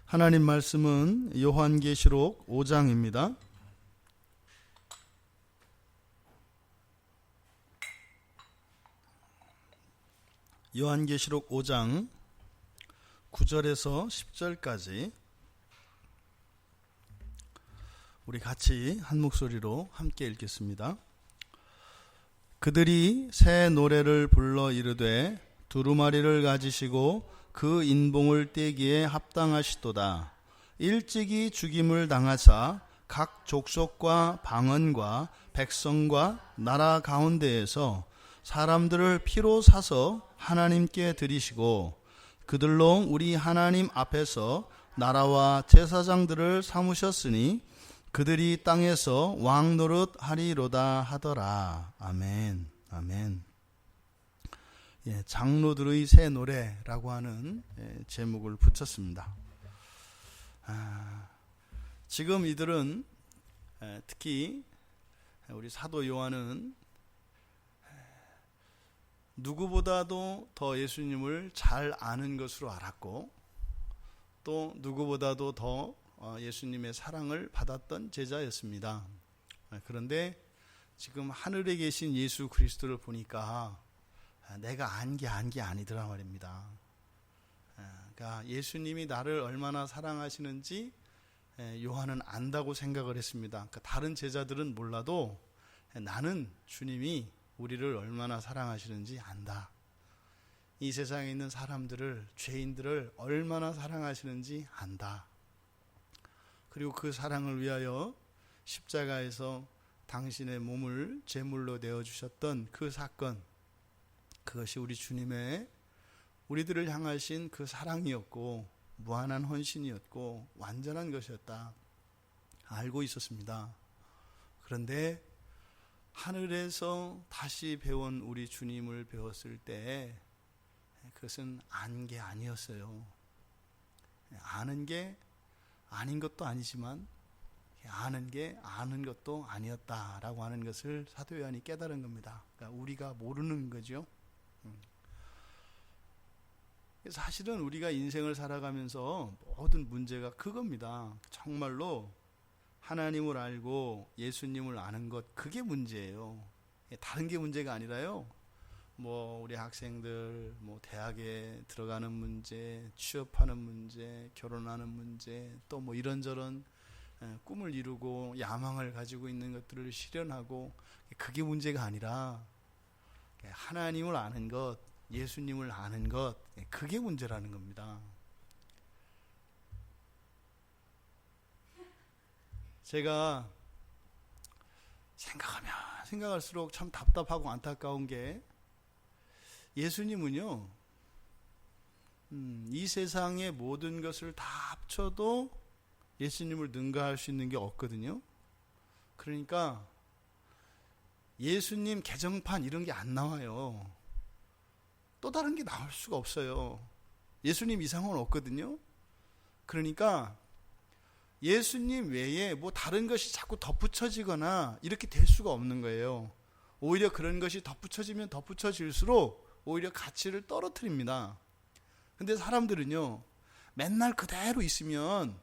하나님 말씀은 요한계시록 5장입니다. 요한계시록 5장 9절에서 10절까지 우리 같이 한 목소리로 함께 읽겠습니다. 그들이 새 노래를 불러 이르되 두루마리를 가지시고 그 인봉을 떼기에 합당하시도다. 일찍이 죽임을 당하사 각 족속과 방언과 백성과 나라 가운데에서 사람들을 피로 사서 하나님께 드리시고 그들로 우리 하나님 앞에서 나라와 제사장들을 삼으셨으니 그들이 땅에서 왕 노릇 하리로다 하더라. 아멘. 아멘. 장로들의 새 노래라고 하는 제목을 붙였습니다. 지금 이들은 특히 우리 사도 요한은 누구보다도 더 예수님을 잘 아는 것으로 알았고 또 누구보다도 더 예수님의 사랑을 받았던 제자였습니다. 그런데 지금 하늘에 계신 예수 그리스도를 보니까 내가 안 게 아니더라 말입니다. 그러니까 예수님이 나를 얼마나 사랑하시는지 요한은 안다고 생각을 했습니다. 그러니까 다른 제자들은 몰라도 나는 주님이 우리를 얼마나 사랑하시는지 안다. 이 세상에 있는 사람들을, 죄인들을 얼마나 사랑하시는지 안다. 그리고 그 사랑을 위하여 십자가에서 당신의 몸을 제물로 내어주셨던 그 사건, 그것이 우리 주님의 우리들을 향하신 그 사랑이었고 무한한 헌신이었고 완전한 것이었다. 알고 있었습니다. 그런데 하늘에서 다시 배운 우리 주님을 배웠을 때 그것은 안 게 아니었어요. 아는 게 아닌 것도 아니지만 아는 게 아는 것도 아니었다라고 하는 것을 사도 요한이 깨달은 겁니다. 그러니까 우리가 모르는 거죠. 사실은 우리가 인생을 살아가면서 모든 문제가 그겁니다. 정말로 하나님을 알고 예수님을 아는 것, 그게 문제예요. 다른 게 문제가 아니라요. 우리 학생들 대학에 들어가는 문제, 취업하는 문제, 결혼하는 문제, 또 이런저런 꿈을 이루고 야망을 가지고 있는 것들을 실현하고, 그게 문제가 아니라 하나님을 아는 것, 예수님을 아는 것, 그게 문제라는 겁니다. 제가 생각하면 생각할수록 참 답답하고 안타까운 게, 예수님은요 이 세상의 모든 것을 다 합쳐도 예수님을 능가할 수 있는 게 없거든요. 그러니까 예수님 개정판 이런 게 안 나와요. 또 다른 게 나올 수가 없어요. 예수님 이상은 없거든요. 그러니까 예수님 외에 다른 것이 자꾸 덧붙여지거나 이렇게 될 수가 없는 거예요. 오히려 그런 것이 덧붙여지면 덧붙여질수록 오히려 가치를 떨어뜨립니다. 근데 사람들은요 맨날 그대로 있으면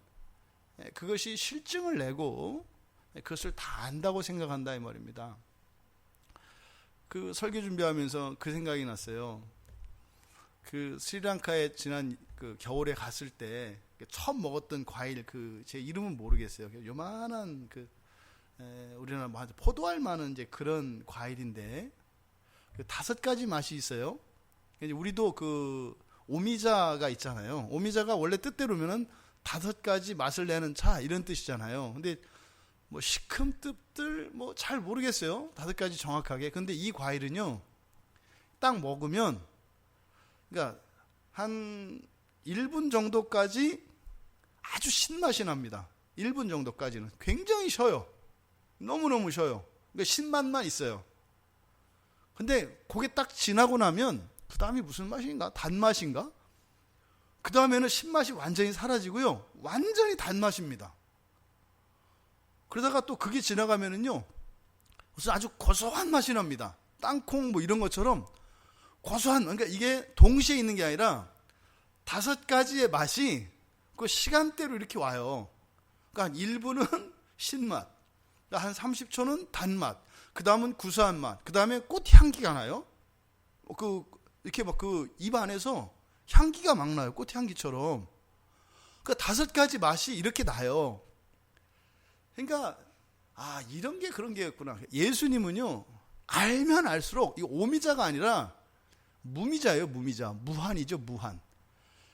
그것이 실증을 내고 그것을 다 안다고 생각한다 이 말입니다. 그 설교 준비하면서 그 생각이 났어요. 그 스리랑카에 지난 그 겨울에 갔을 때 처음 먹었던 과일, 제 이름은 모르겠어요. 요만한 우리나라 포도알 많은 이제 그런 과일인데 5가지 맛이 있어요. 우리도 오미자가 있잖아요. 오미자가 원래 뜻대로면은 5가지 맛을 내는 차 이런 뜻이잖아요. 근데 시큼 뜰 잘 모르겠어요. 5가지 정확하게. 근데 이 과일은요 딱 먹으면 그러니까 한 1분 정도까지 아주 신맛이 납니다. 1분 정도까지는 굉장히 셔요. 너무너무 셔요. 그러니까 신맛만 있어요. 근데 그게 딱 지나고 나면 그 다음이 무슨 맛인가? 단맛인가? 그 다음에는 신맛이 완전히 사라지고요 완전히 단맛입니다. 그러다가 또 그게 지나가면은요 무슨 아주 고소한 맛이 납니다. 땅콩 이런 것처럼 고소한, 그러니까 이게 동시에 있는 게 아니라 5가지의 맛이 그 시간대로 이렇게 와요. 그러니까 1분은 신맛, 한 30초는 단맛, 그 다음은 구수한 맛, 그 다음에 꽃향기가 나요. 이렇게 막 입 안에서 향기가 막 나요. 꽃향기처럼. 그 5가지 맛이 이렇게 나요. 그러니까 이런 게 그런 게였구나. 예수님은요, 알면 알수록, 이거 오미자가 아니라 무미자예요. 무미자. 무한이죠. 무한.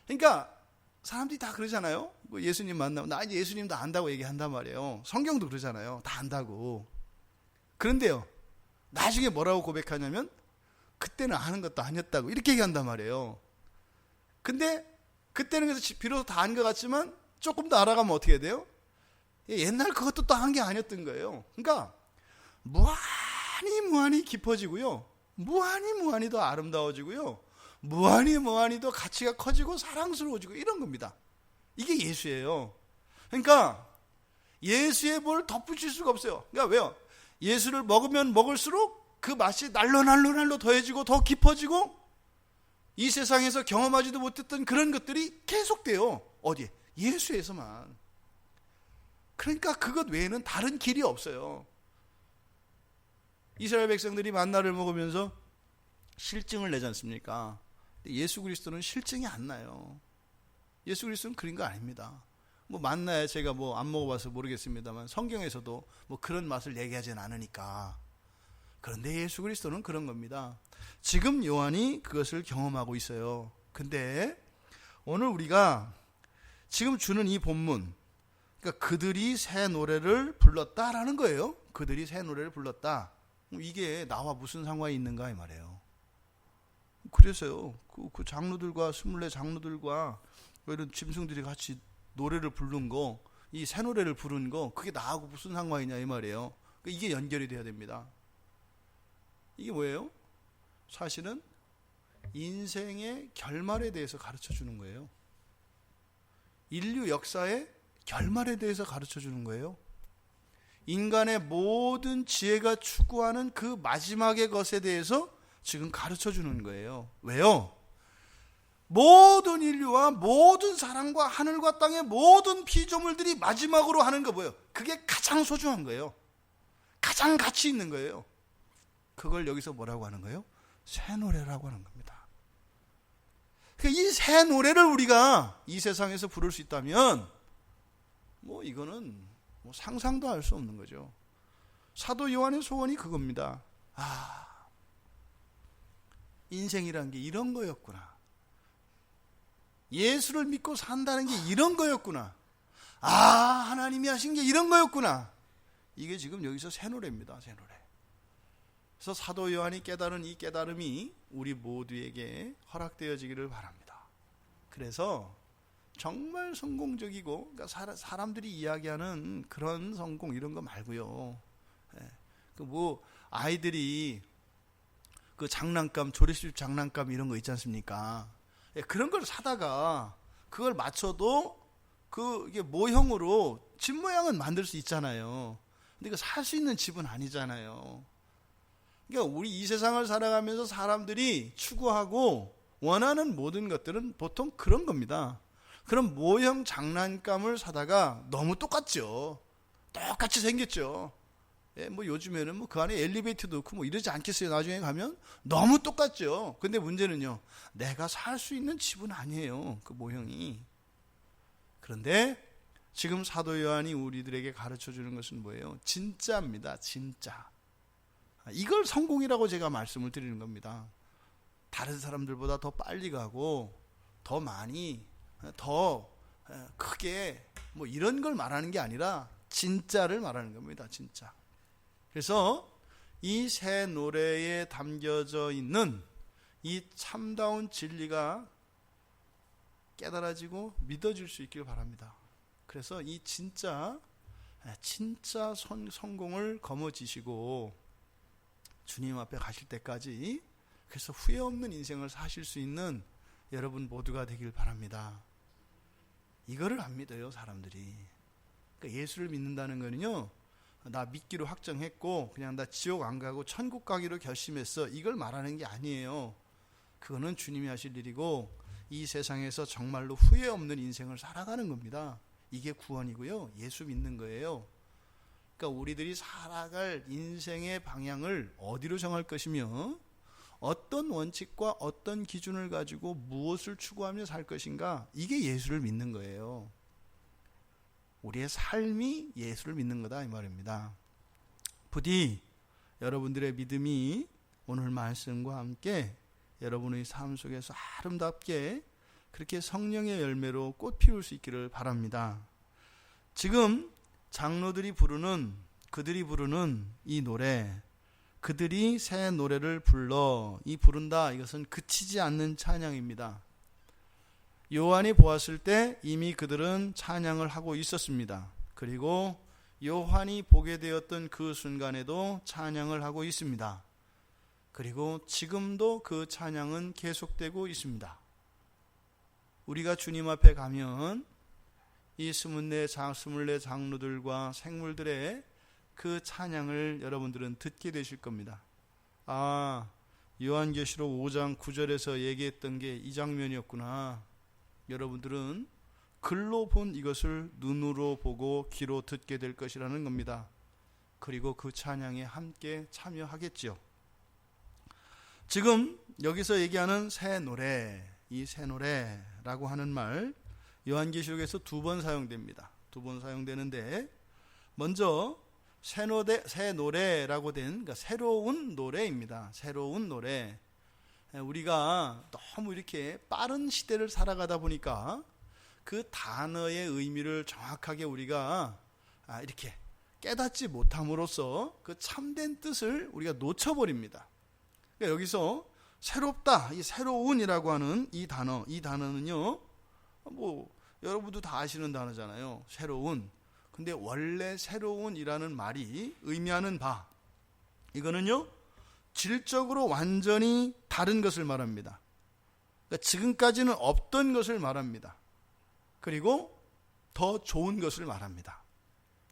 그러니까 사람들이 다 그러잖아요. 예수님 만나면 나 이제 예수님도 안다고 얘기한단 말이에요. 성경도 그러잖아요. 다 안다고. 그런데요, 나중에 뭐라고 고백하냐면 그때는 아는 것도 아니었다고 이렇게 얘기한단 말이에요. 근데 그때는 그래서 비로소 다 안 것 같지만 조금 더 알아가면 어떻게 돼요? 옛날 그것도 또 한 게 아니었던 거예요. 그러니까 무한히 깊어지고요, 무한히 더 아름다워지고요, 무한히 더 가치가 커지고 사랑스러워지고 이런 겁니다. 이게 예수예요. 그러니까 예수에 뭘 덧붙일 수가 없어요. 그러니까 왜요? 예수를 먹으면 먹을수록 그 맛이 날로 더해지고 더 깊어지고 이 세상에서 경험하지도 못했던 그런 것들이 계속돼요. 어디에? 예수에서만. 그러니까 그것 외에는 다른 길이 없어요. 이스라엘 백성들이 만나를 먹으면서 실증을 내지 않습니까? 예수 그리스도는 실증이 안 나요. 예수 그리스도는 그런 거 아닙니다. 만나야 제가 안 먹어봐서 모르겠습니다만 성경에서도 그런 맛을 얘기하진 않으니까. 그런데 예수 그리스도는 그런 겁니다. 지금 요한이 그것을 경험하고 있어요. 근데 오늘 우리가 지금 주는 이 본문, 그러니까 그들이 새 노래를 불렀다라는 거예요. 그들이 새 노래를 불렀다. 이게 나와 무슨 상관이 있는가 이 말이에요. 그래서요, 그 장로들과 24 장로들과 이런 짐승들이 같이 노래를 부른 거, 이 새 노래를 부른 거, 그게 나하고 무슨 상관이냐 이 말이에요. 이게 연결이 돼야 됩니다. 이게 뭐예요? 사실은 인생의 결말에 대해서 가르쳐 주는 거예요. 인류 역사의 결말에 대해서 가르쳐 주는 거예요. 인간의 모든 지혜가 추구하는 그 마지막의 것에 대해서 지금 가르쳐 주는 거예요. 왜요? 모든 인류와 모든 사람과 하늘과 땅의 모든 피조물들이 마지막으로 하는 거 뭐예요? 그게 가장 소중한 거예요. 가장 가치 있는 거예요. 그걸 여기서 뭐라고 하는 거예요? 새 노래라고 하는 겁니다. 이 새 노래를 우리가 이 세상에서 부를 수 있다면 이거는 상상도 할 수 없는 거죠. 사도 요한의 소원이 그겁니다. 인생이란 게 이런 거였구나. 예수를 믿고 산다는 게 이런 거였구나. 하나님이 하신 게 이런 거였구나. 이게 지금 여기서 새 노래입니다. 새 노래. 그래서 사도 요한이 깨달은 이 깨달음이 우리 모두에게 허락되어지기를 바랍니다. 그래서 정말 성공적이고, 그러니까 사람들이 이야기하는 그런 성공 이런 거 말고요. 아이들이 장난감, 조립식 장난감 이런 거 있지 않습니까? 그런 걸 사다가 그걸 맞춰도 이게 모형으로 집 모양은 만들 수 있잖아요. 근데 이거 살 수 있는 집은 아니잖아요. 그러니까 우리 이 세상을 살아가면서 사람들이 추구하고 원하는 모든 것들은 보통 그런 겁니다. 그런 모형 장난감을 사다가 너무 똑같죠. 똑같이 생겼죠. 요즘에는 그 안에 엘리베이터도 넣고 이러지 않겠어요. 나중에 가면 너무 똑같죠. 근데 문제는요, 내가 살 수 있는 집은 아니에요. 그 모형이. 그런데 지금 사도 요한이 우리들에게 가르쳐 주는 것은 뭐예요? 진짜입니다. 진짜. 이걸 성공이라고 제가 말씀을 드리는 겁니다. 다른 사람들보다 더 빨리 가고 더 많이 더 크게 이런 걸 말하는 게 아니라 진짜를 말하는 겁니다. 진짜. 그래서 이 새 노래에 담겨져 있는 이 참다운 진리가 깨달아지고 믿어질 수 있길 바랍니다. 그래서 이 진짜 성공을 거머쥐시고 주님 앞에 가실 때까지, 그래서 후회 없는 인생을 사실 수 있는 여러분 모두가 되길 바랍니다. 이거를 안 믿어요, 사람들이. 그러니까 예수를 믿는다는 거는요, 나 믿기로 확정했고 그냥 나 지옥 안 가고 천국 가기로 결심했어, 이걸 말하는 게 아니에요. 그거는 주님이 하실 일이고, 이 세상에서 정말로 후회 없는 인생을 살아가는 겁니다. 이게 구원이고요. 예수 믿는 거예요. 그러니까 우리들이 살아갈 인생의 방향을 어디로 정할 것이며 어떤 원칙과 어떤 기준을 가지고 무엇을 추구하며 살 것인가, 이게 예수를 믿는 거예요. 우리의 삶이 예수를 믿는 거다, 이 말입니다. 부디 여러분들의 믿음이 오늘 말씀과 함께 여러분의 삶 속에서 아름답게 그렇게 성령의 열매로 꽃 피울 수 있기를 바랍니다. 지금 장로들이 부르는, 그들이 부르는 이 노래, 그들이 새 노래를 불러, 이 부른다, 이것은 그치지 않는 찬양입니다. 요한이 보았을 때 이미 그들은 찬양을 하고 있었습니다. 그리고 요한이 보게 되었던 그 순간에도 찬양을 하고 있습니다. 그리고 지금도 그 찬양은 계속되고 있습니다. 우리가 주님 앞에 가면 이 24 장로들과 생물들의 그 찬양을 여러분들은 듣게 되실 겁니다. 아, 요한계시록 5장 9절에서 얘기했던 게 이 장면이었구나. 여러분들은 글로 본 이것을 눈으로 보고 귀로 듣게 될 것이라는 겁니다. 그리고 그 찬양에 함께 참여하겠죠. 지금 여기서 얘기하는 새 노래, 이 새 노래라고 하는 말, 요한계시록에서 2번 사용됩니다. 2번 사용되는데, 먼저 새 노래라고 된, 그러니까 새로운 노래입니다. 새로운 노래. 우리가 너무 이렇게 빠른 시대를 살아가다 보니까 그 단어의 의미를 정확하게 우리가 이렇게 깨닫지 못함으로써 그 참된 뜻을 우리가 놓쳐버립니다. 그러니까 여기서 새롭다, 이 새로운이라고 하는 이 단어는요, 뭐 여러분도 다 아시는 단어잖아요. 새로운. 근데 원래 새로운이라는 말이 의미하는 바, 이거는요, 질적으로 완전히 다른 것을 말합니다. 그러니까 지금까지는 없던 것을 말합니다. 그리고 더 좋은 것을 말합니다.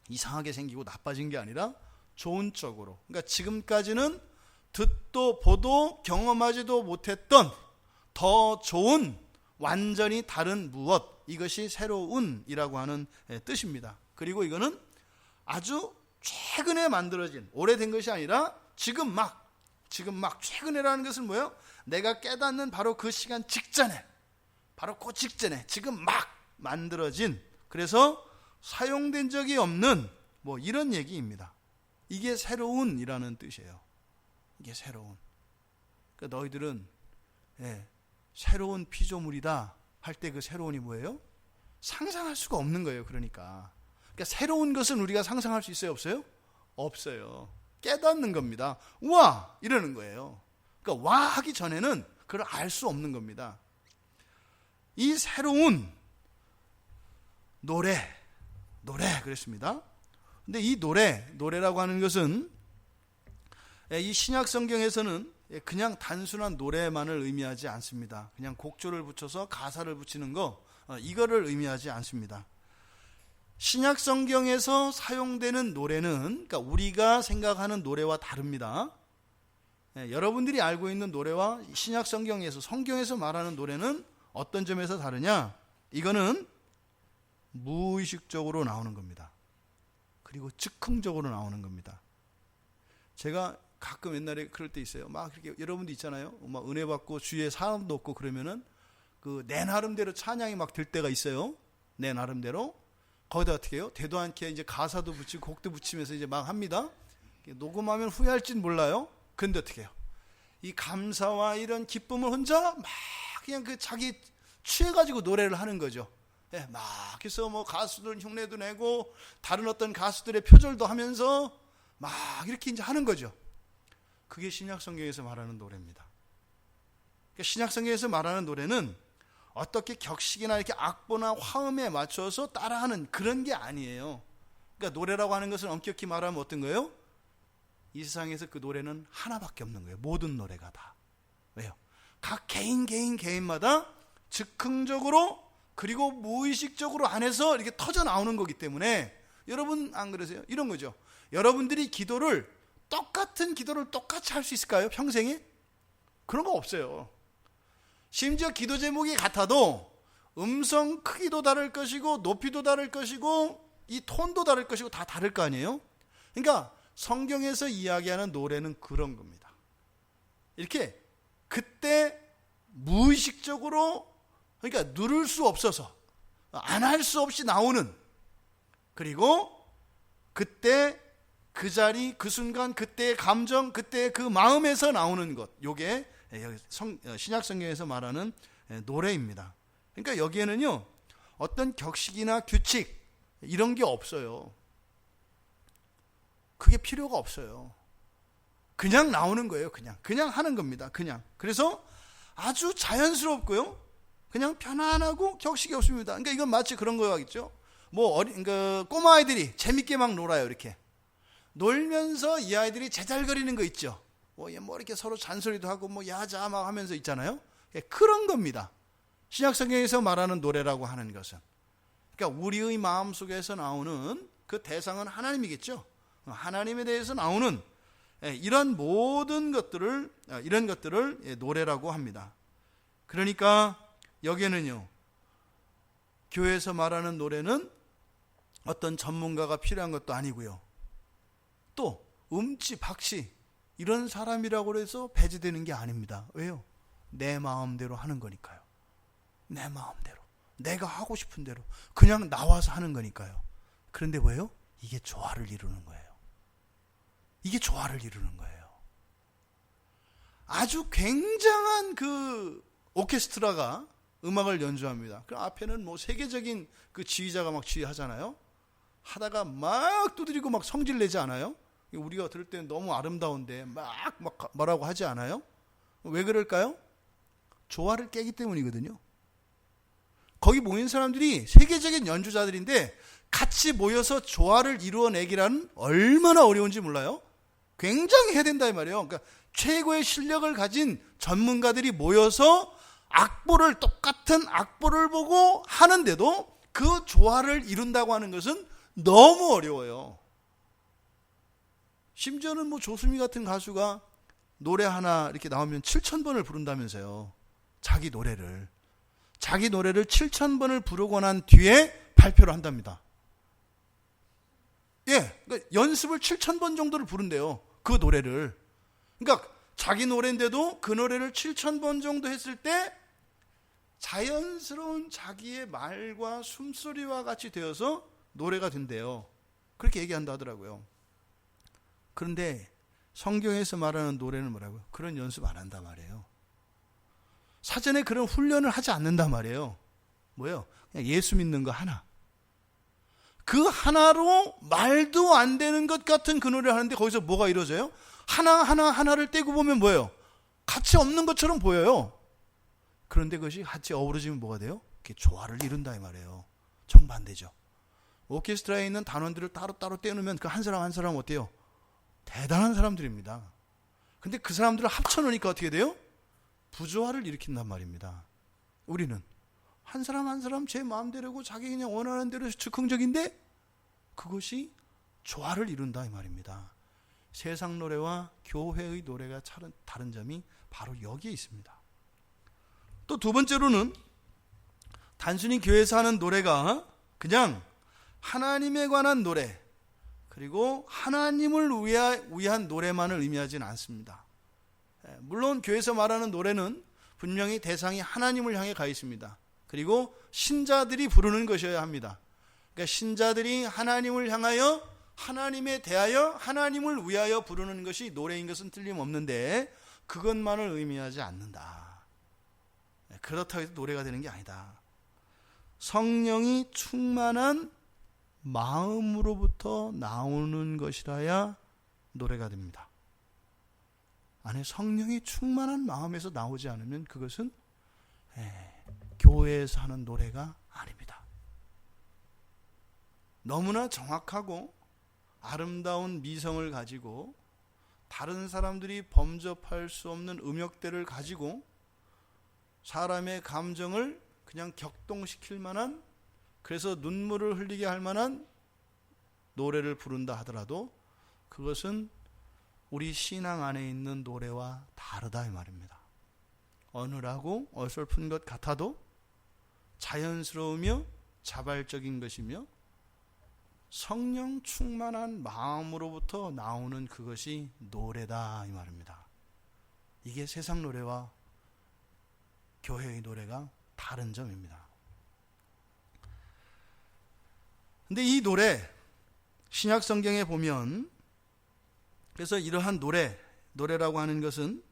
이상하게 생기고 나빠진 게 아니라 좋은 쪽으로. 그러니까 지금까지는 듣도 보도 경험하지도 못했던 더 좋은, 완전히 다른 무엇, 이것이 새로운이라고 하는 뜻입니다. 그리고 이거는 아주 최근에 만들어진, 오래된 것이 아니라 지금 막 최근에라는 것은 뭐예요? 내가 깨닫는 바로 그 시간 직전에, 바로 그 직전에 지금 막 만들어진, 그래서 사용된 적이 없는 뭐 이런 얘기입니다. 이게 새로운이라는 뜻이에요. 이게 새로운. 그러니까 너희들은 새로운 피조물이다 할 때 그 새로운이 뭐예요? 상상할 수가 없는 거예요. 그러니까 새로운 것은 우리가 상상할 수 있어요? 없어요? 없어요. 깨닫는 겁니다. 우와! 이러는 거예요. 그러니까 와 하기 전에는 그걸 알 수 없는 겁니다. 이 새로운 노래 그랬습니다. 근데 이 노래라고 하는 것은 이 신약 성경에서는 그냥 단순한 노래만을 의미하지 않습니다. 그냥 곡조를 붙여서 가사를 붙이는 거, 이거를 의미하지 않습니다. 신약 성경에서 사용되는 노래는, 그러니까 우리가 생각하는 노래와 다릅니다. 여러분들이 알고 있는 노래와 신약 성경에서 말하는 노래는 어떤 점에서 다르냐? 이거는 무의식적으로 나오는 겁니다. 그리고 즉흥적으로 나오는 겁니다. 제가 가끔 옛날에 그럴 때 있어요. 막 그렇게 여러분도 있잖아요. 막 은혜 받고 주위에 사람도 없고 그러면은 그 내 나름대로 찬양이 막 들 때가 있어요. 내 나름대로. 거기다 어떻게 해요? 대도 않게 이제 가사도 붙이고 곡도 붙이면서 이제 막 합니다. 녹음하면 후회할진 몰라요. 근데 어떻게 해요? 이 감사와 이런 기쁨을 혼자 막 그냥 그 자기 취해가지고 노래를 하는 거죠. 막 해서 뭐 가수들 흉내도 내고 다른 어떤 가수들의 표절도 하면서 막 이렇게 이제 하는 거죠. 그게 신약 성경에서 말하는 노래입니다. 그러니까 신약 성경에서 말하는 노래는 어떻게 격식이나 이렇게 악보나 화음에 맞춰서 따라하는 그런 게 아니에요. 그러니까 노래라고 하는 것은 엄격히 말하면 어떤 거예요? 이 세상에서 그 노래는 하나밖에 없는 거예요. 모든 노래가 다. 왜요? 각 개인마다 즉흥적으로 그리고 무의식적으로 안에서 이렇게 터져 나오는 거기 때문에 여러분 안 그러세요? 이런 거죠. 여러분들이 똑같은 기도를 똑같이 할 수 있을까요? 평생에? 그런 거 없어요. 심지어 기도 제목이 같아도 음성 크기도 다를 것이고 높이도 다를 것이고 이 톤도 다를 것이고 다 다를 거 아니에요? 그러니까 성경에서 이야기하는 노래는 그런 겁니다. 이렇게 그때 무의식적으로, 그러니까 누를 수 없어서 안 할 수 없이 나오는, 그리고 그때 그 자리 그 순간 그때의 감정 그때의 그 마음에서 나오는 것, 요게 신약 성경에서 말하는 노래입니다. 그러니까 여기에는요 어떤 격식이나 규칙 이런 게 없어요. 그게 필요가 없어요. 그냥 나오는 거예요. 그냥 하는 겁니다. 그냥. 그래서 아주 자연스럽고요, 그냥 편안하고 격식이 없습니다. 그러니까 이건 마치 그런 거겠죠. 뭐 꼬마 아이들이 재밌게 막 놀아요. 이렇게 놀면서 이 아이들이 제잘거리는 거 있죠. 뭐 이렇게 서로 잔소리도 하고 뭐 야자 막 하면서 있잖아요. 그런 겁니다. 신약 성경에서 말하는 노래라고 하는 것은. 그러니까 우리의 마음 속에서 나오는 그 대상은 하나님이겠죠. 하나님에 대해서 나오는 이런 모든 것들을, 이런 것들을 노래라고 합니다. 그러니까 여기에는요, 교회에서 말하는 노래는 어떤 전문가가 필요한 것도 아니고요, 또 음치 박씨 이런 사람이라고 해서 배제되는 게 아닙니다. 왜요? 내 마음대로 하는 거니까요. 내 마음대로, 내가 하고 싶은 대로 그냥 나와서 하는 거니까요. 그런데 뭐예요? 이게 조화를 이루는 거예요. 이게 조화를 이루는 거예요. 아주 굉장한 그 오케스트라가 음악을 연주합니다. 그 앞에는 뭐 세계적인 그 지휘자가 막 지휘하잖아요. 하다가 막 두드리고 막 성질 내지 않아요? 우리가 들을 때는 너무 아름다운데 막 뭐라고 하지 않아요? 왜 그럴까요? 조화를 깨기 때문이거든요. 거기 모인 사람들이 세계적인 연주자들인데 같이 모여서 조화를 이루어내기란 얼마나 어려운지 몰라요? 굉장히 해야 된다 이 말이에요. 그러니까 최고의 실력을 가진 전문가들이 모여서 똑같은 악보를 보고 하는데도 그 조화를 이룬다고 하는 것은 너무 어려워요. 심지어는 뭐 조수미 같은 가수가 노래 하나 이렇게 나오면 7,000번을 부른다면서요. 자기 노래를 7,000번을 부르고 난 뒤에 발표를 한답니다. 그러니까 연습을 7,000번 정도를 부른대요. 그 노래를. 그러니까 자기 노래인데도 그 노래를 7,000번 정도 했을 때 자연스러운 자기의 말과 숨소리와 같이 되어서 노래가 된대요. 그렇게 얘기한다 하더라고요. 그런데 성경에서 말하는 노래는 뭐라고요? 그런 연습 안 한단 말이에요. 사전에 그런 훈련을 하지 않는단 말이에요. 뭐예요? 그냥 예수 믿는 거 하나. 그 하나로 말도 안 되는 것 같은 그 노래를 하는데 거기서 뭐가 이루어져요? 하나를 떼고 보면 뭐예요? 가치 없는 것처럼 보여요. 그런데 그것이 같이 어우러지면 뭐가 돼요? 그게 조화를 이룬다 이 말이에요. 정반대죠. 오케스트라에 있는 단원들을 따로따로 떼놓으면 그 한 사람 한 사람 어때요? 대단한 사람들입니다. 근데 그 사람들을 합쳐놓으니까 어떻게 돼요? 부조화를 일으킨단 말입니다. 우리는 한 사람 한 사람 제 마음대로고 자기 그냥 원하는 대로 즉흥적인데 그것이 조화를 이룬다 이 말입니다. 세상 노래와 교회의 노래가 다른 점이 바로 여기에 있습니다. 또 두 번째로는 단순히 교회에서 하는 노래가 그냥 하나님에 관한 노래, 그리고 하나님을 위한 노래만을 의미하지는 않습니다. 물론 교회에서 말하는 노래는 분명히 대상이 하나님을 향해 가 있습니다. 그리고 신자들이 부르는 것이어야 합니다. 그러니까 신자들이 하나님을 향하여, 하나님에 대하여, 하나님을 위하여 부르는 것이 노래인 것은 틀림없는데 그것만을 의미하지 않는다. 그렇다고 해서 노래가 되는 게 아니다. 성령이 충만한 마음으로부터 나오는 것이라야 노래가 됩니다. 안에 성령이 충만한 마음에서 나오지 않으면 그것은 교회에서 하는 노래가 아닙니다. 너무나 정확하고 아름다운 미성을 가지고 다른 사람들이 범접할 수 없는 음역대를 가지고 사람의 감정을 그냥 격동시킬 만한, 그래서 눈물을 흘리게 할 만한 노래를 부른다 하더라도 그것은 우리 신앙 안에 있는 노래와 다르다 이 말입니다. 어눌하고 어설픈 것 같아도 자연스러우며 자발적인 것이며 성령 충만한 마음으로부터 나오는 그것이 노래다 이 말입니다. 이게 세상 노래와 교회의 노래가 다른 점입니다. 근데 이 신약 성경에 보면 그래서 이러한 노래라고 하는 것은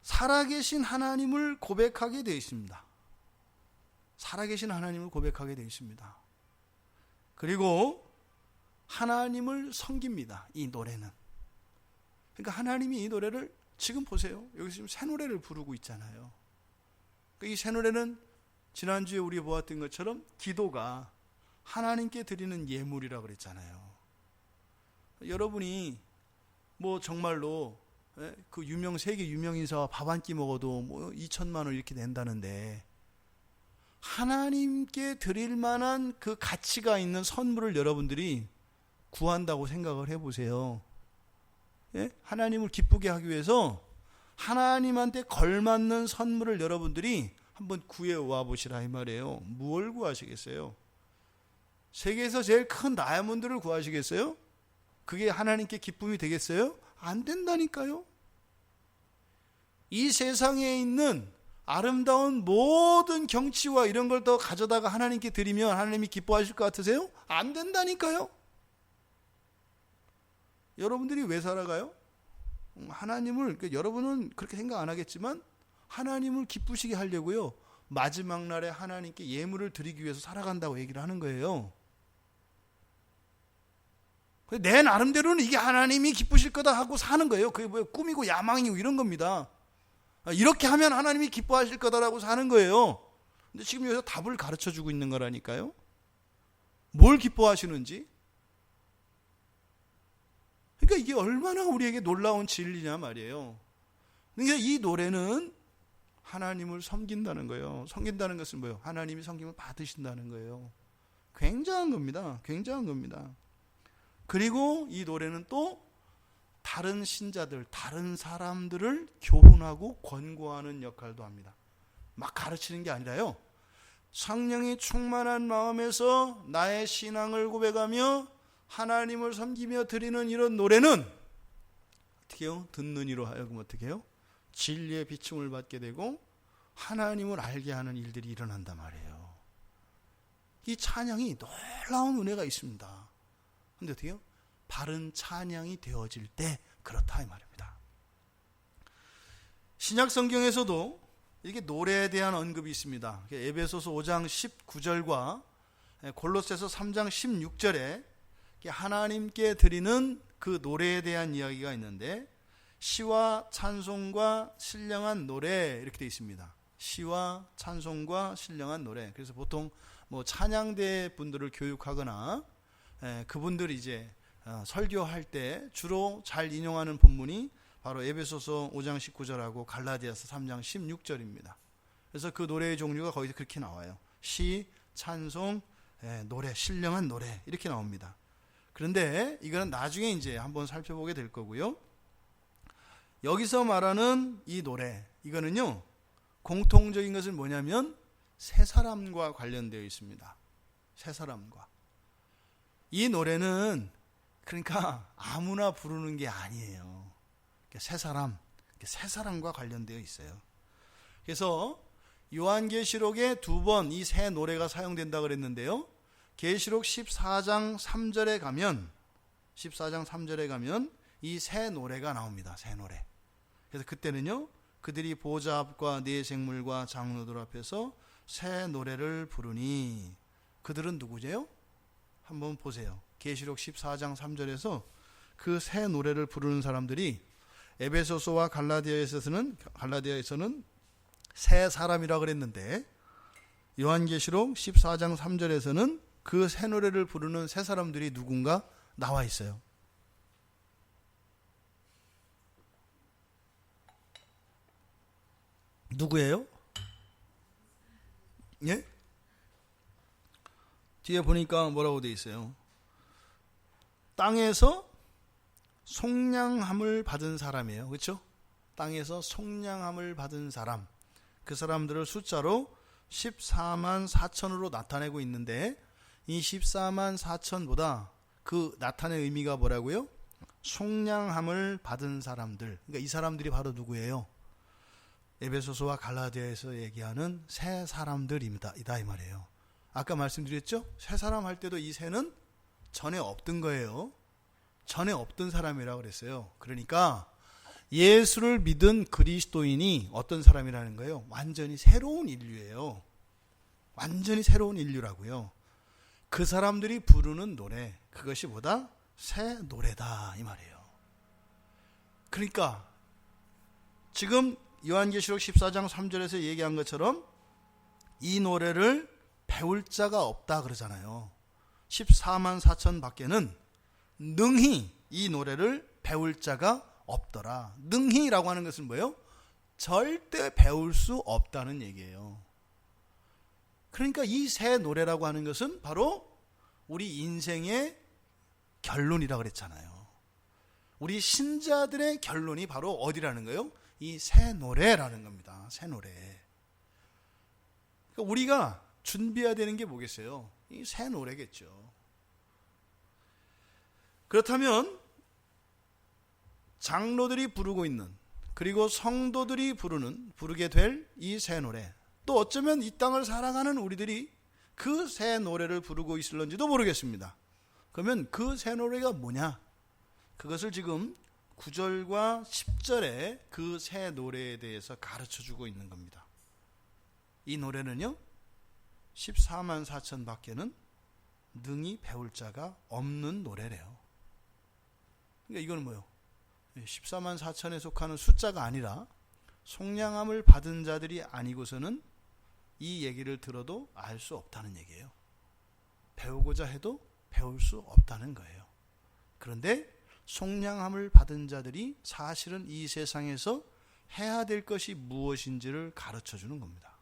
살아계신 하나님을 고백하게 되어 있습니다. 살아계신 하나님을 고백하게 되어 있습니다. 그리고 하나님을 섬깁니다. 이 노래는. 그러니까 하나님이 이 노래를 지금 보세요. 여기서 지금 새 노래를 부르고 있잖아요. 이 새 노래는 지난주에 우리 보았던 것처럼 기도가 하나님께 드리는 예물이라고 그랬잖아요. 여러분이 뭐 정말로 그 세계 유명 인사와 밥 한 끼 먹어도 뭐 2천만 원 이렇게 낸다는데 하나님께 드릴 만한 그 가치가 있는 선물을 여러분들이 구한다고 생각을 해보세요. 예? 하나님을 기쁘게 하기 위해서 하나님한테 걸맞는 선물을 여러분들이 한번 구해와 보시라 이 말이에요. 뭘 구하시겠어요? 세계에서 제일 큰 다이아몬드를 구하시겠어요? 그게 하나님께 기쁨이 되겠어요? 안 된다니까요. 이 세상에 있는 아름다운 모든 경치와 이런 걸 더 가져다가 하나님께 드리면 하나님이 기뻐하실 것 같으세요? 안 된다니까요. 여러분들이 왜 살아가요? 하나님을, 여러분은 그렇게 생각 안 하겠지만 하나님을 기쁘시게 하려고요. 마지막 날에 하나님께 예물을 드리기 위해서 살아간다고 얘기를 하는 거예요. 내 나름대로는 이게 하나님이 기쁘실 거다 하고 사는 거예요. 그게 뭐예요? 꿈이고 야망이고 이런 겁니다. 이렇게 하면 하나님이 기뻐하실 거다라고 사는 거예요. 근데 지금 여기서 답을 가르쳐 주고 있는 거라니까요. 뭘 기뻐하시는지. 그러니까 이게 얼마나 우리에게 놀라운 진리냐 말이에요. 그러니까 이 노래는 하나님을 섬긴다는 거예요. 섬긴다는 것은 뭐예요? 하나님이 섬김을 받으신다는 거예요. 굉장한 겁니다. 굉장한 겁니다. 그리고 이 노래는 또 다른 신자들, 다른 사람들을 교훈하고 권고하는 역할도 합니다. 막 가르치는 게 아니라요. 성령이 충만한 마음에서 나의 신앙을 고백하며 하나님을 섬기며 드리는 이런 노래는 어떻게 해요? 듣는 이로 하여금 어떻게 해요? 진리의 비춤을 받게 되고 하나님을 알게 하는 일들이 일어난단 말이에요. 이 찬양이 놀라운 은혜가 있습니다. 근데 어떻게 해요? 바른 찬양이 되어질 때 그렇다 이 말입니다. 신약 성경에서도 이게 노래에 대한 언급이 있습니다. 에베소서 5장 19절과 골로새서 3장 16절에 하나님께 드리는 그 노래에 대한 이야기가 있는데 시와 찬송과 신령한 노래 이렇게 되어 있습니다. 시와 찬송과 신령한 노래. 그래서 보통 뭐 찬양대 분들을 교육하거나 그분들이 이제 설교할 때 주로 잘 인용하는 본문이 바로 에베소서 5장 19절하고 갈라디아서 3장 16절입니다. 그래서 그 노래의 종류가 거기서 그렇게 나와요. 시, 찬송, 노래, 신령한 노래 이렇게 나옵니다. 그런데 이거는 나중에 이제 한번 살펴보게 될 거고요. 여기서 말하는 이 노래, 이거는요 공통적인 것은 뭐냐면 세 사람과 관련되어 있습니다. 세 사람과. 이 노래는 그러니까 아무나 부르는 게 아니에요. 세 사람과 관련되어 있어요. 그래서 요한계시록에 2번 이 새 노래가 사용된다 그랬는데요. 계시록 14장 3절에 가면 이 새 노래가 나옵니다. 새 노래. 그래서 그때는요. 그들이 보좌 앞과 네 생물과 장로들 앞에서 새 노래를 부르니 그들은 누구죠? 한번 보세요. 계시록 14장 3절에서 그 새 노래를 부르는 사람들이 에베소서와 갈라디아에서는 새 사람이라 그랬는데 요한계시록 14장 3절에서는 그 새 노래를 부르는 새 사람들이 누군가 나와 있어요. 누구예요? 예? 뒤에 보니까 뭐라고 돼 있어요? 땅에서 속량함을 받은 사람이에요. 그렇죠? 땅에서 속량함을 받은 사람, 그 사람들을 숫자로 14만 4천으로 나타내고 있는데, 이 14만 4천보다 그 나타낸 의미가 뭐라고요? 속량함을 받은 사람들. 그러니까 이 사람들이 바로 누구예요? 에베소서와 갈라디아에서 얘기하는 새 사람들입니다. 이 말이에요. 아까 말씀드렸죠? 새 사람 할 때도 이 새는 전에 없던 거예요. 전에 없던 사람이라고 그랬어요. 그러니까 예수를 믿은 그리스도인이 어떤 사람이라는 거예요? 완전히 새로운 인류예요. 완전히 새로운 인류라고요. 그 사람들이 부르는 노래, 그것이 뭐다? 새 노래다 이 말이에요. 그러니까 지금 요한계시록 14장 3절에서 얘기한 것처럼 이 노래를 배울 자가 없다 그러잖아요. 14만 4천 밖에는 능히 이 노래를 배울 자가 없더라. 능히라고 하는 것은 뭐예요? 절대 배울 수 없다는 얘기예요. 그러니까 이 새 노래라고 하는 것은 바로 우리 인생의 결론이라고 그랬잖아요. 우리 신자들의 결론이 바로 어디라는 거예요? 이 새 노래라는 겁니다. 새 노래. 그러니까 우리가 준비해야 되는 게 뭐겠어요? 이 새 노래겠죠. 그렇다면 장로들이 부르고 있는, 그리고 성도들이 부르게 될 이 새 노래, 또 어쩌면 이 땅을 살아가는 우리들이 그 새 노래를 부르고 있을런지도 모르겠습니다. 그러면 그 새 노래가 뭐냐? 그것을 지금 9절과 10절에 그 새 노래에 대해서 가르쳐주고 있는 겁니다. 이 노래는요, 14만 4천 밖에는 능히 배울 자가 없는 노래래요. 그러니까 이거는 뭐예요? 14만 4천에 속하는 숫자가 아니라 속량함을 받은 자들이 아니고서는 이 얘기를 들어도 알 수 없다는 얘기예요. 배우고자 해도 배울 수 없다는 거예요. 그런데 속량함을 받은 자들이 사실은 이 세상에서 해야 될 것이 무엇인지를 가르쳐 주는 겁니다.